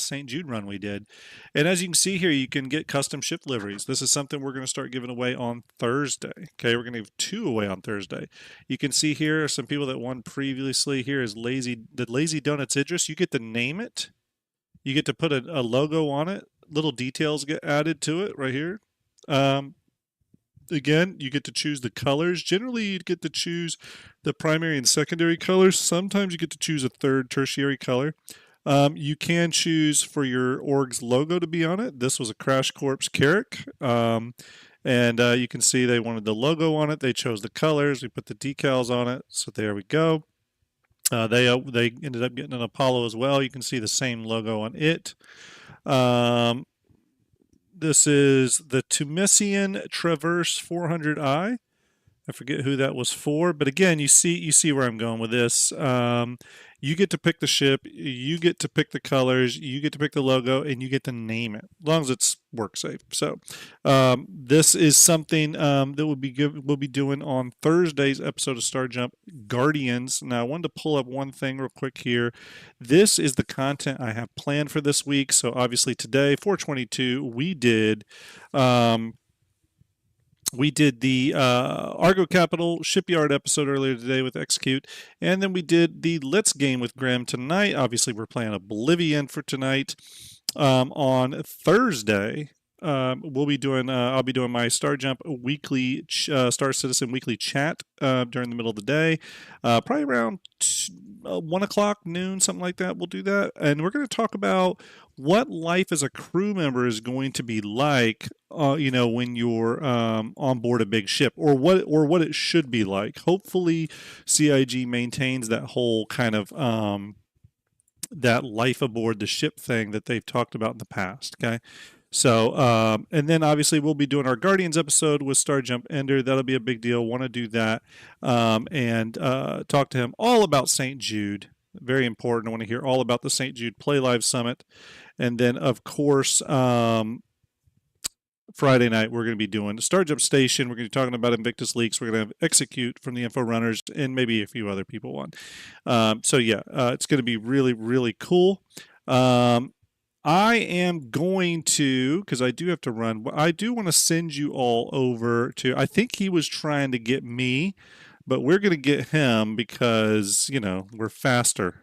St. Jude run we did. And as you can see here, you can get custom ship liveries. This is something we're going to start giving away on Thursday. Okay, we're going to give 2 away on Thursday. You can see here some people that won previously. Here is Lazy Donuts Idris. You get to name it. You get to put a logo on it. Little details get added to it right here. Again, you get to choose the colors. Generally, you get to choose the primary and secondary colors. Sometimes you get to choose a third tertiary color. You can choose for your org's logo to be on it. This was a Crash Corpse Carrick. And you can see they wanted the logo on it. They chose the colors. We put the decals on it. So there we go. They ended up getting an Apollo as well. You can see the same logo on it. This is the Tumesian Traverse 400i. I forget who that was for, but again, you see where I'm going with this. You get to pick the ship, you get to pick the colors, you get to pick the logo, and you get to name it, as long as it's work safe. So this is something that we'll be doing on Thursday's episode of Star Jump Guardians. Now, I wanted to pull up one thing real quick here. This is the content I have planned for this week. So obviously today, 422, we did the Argo Capital Shipyard episode earlier today with Execute, and then we did the Let's game with Graham tonight. Obviously, we're playing Oblivion for tonight. On Thursday, we'll be doing. I'll be doing my StarJump weekly Star Citizen weekly chat during the middle of the day, probably around 1 o'clock, noon, something like that. We'll do that, and we're going to talk about what life as a crew member is going to be like, when you're on board a big ship, or what it should be like. Hopefully, CIG maintains that whole kind of that life aboard the ship thing that they've talked about in the past. Okay. So, and then obviously we'll be doing our Guardians episode with StarJump Ender. That'll be a big deal. Want to do that and talk to him all about St. Jude. Very important. I want to hear all about the St. Jude Play Live Summit. And then, of course, Friday night, we're going to be doing the StarJump Station. We're going to be talking about Invictus Leaks. We're going to have Execute from the Info Runners and maybe a few other people on. So, yeah, it's going to be really, really cool. I am going to, because I do have to run, I do want to send you all over to, I think he was trying to get me, but we're going to get him because, we're faster.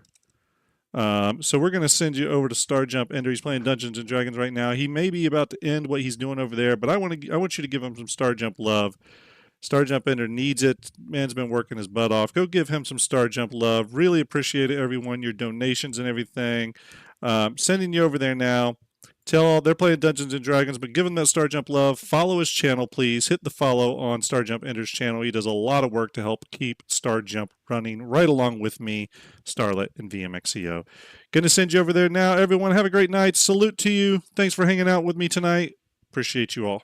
So we're going to send you over to StarJump Ender. He's playing Dungeons and Dragons right now. He may be about to end what he's doing over there, but I want you to give him some StarJump love. StarJump Ender needs it. Man's been working his butt off. Go give him some StarJump love. Really appreciate it, everyone, your donations and everything. Sending you over there now. Tell all they're playing Dungeons and Dragons, but give him that StarJump love. Follow his channel, please. Hit the follow on StarJump Ender's channel. He does a lot of work to help keep StarJump running right along with me, Starlet, and VMXEO. Going to send you over there now. Everyone, have a great night. Salute to you. Thanks for hanging out with me tonight. Appreciate you all.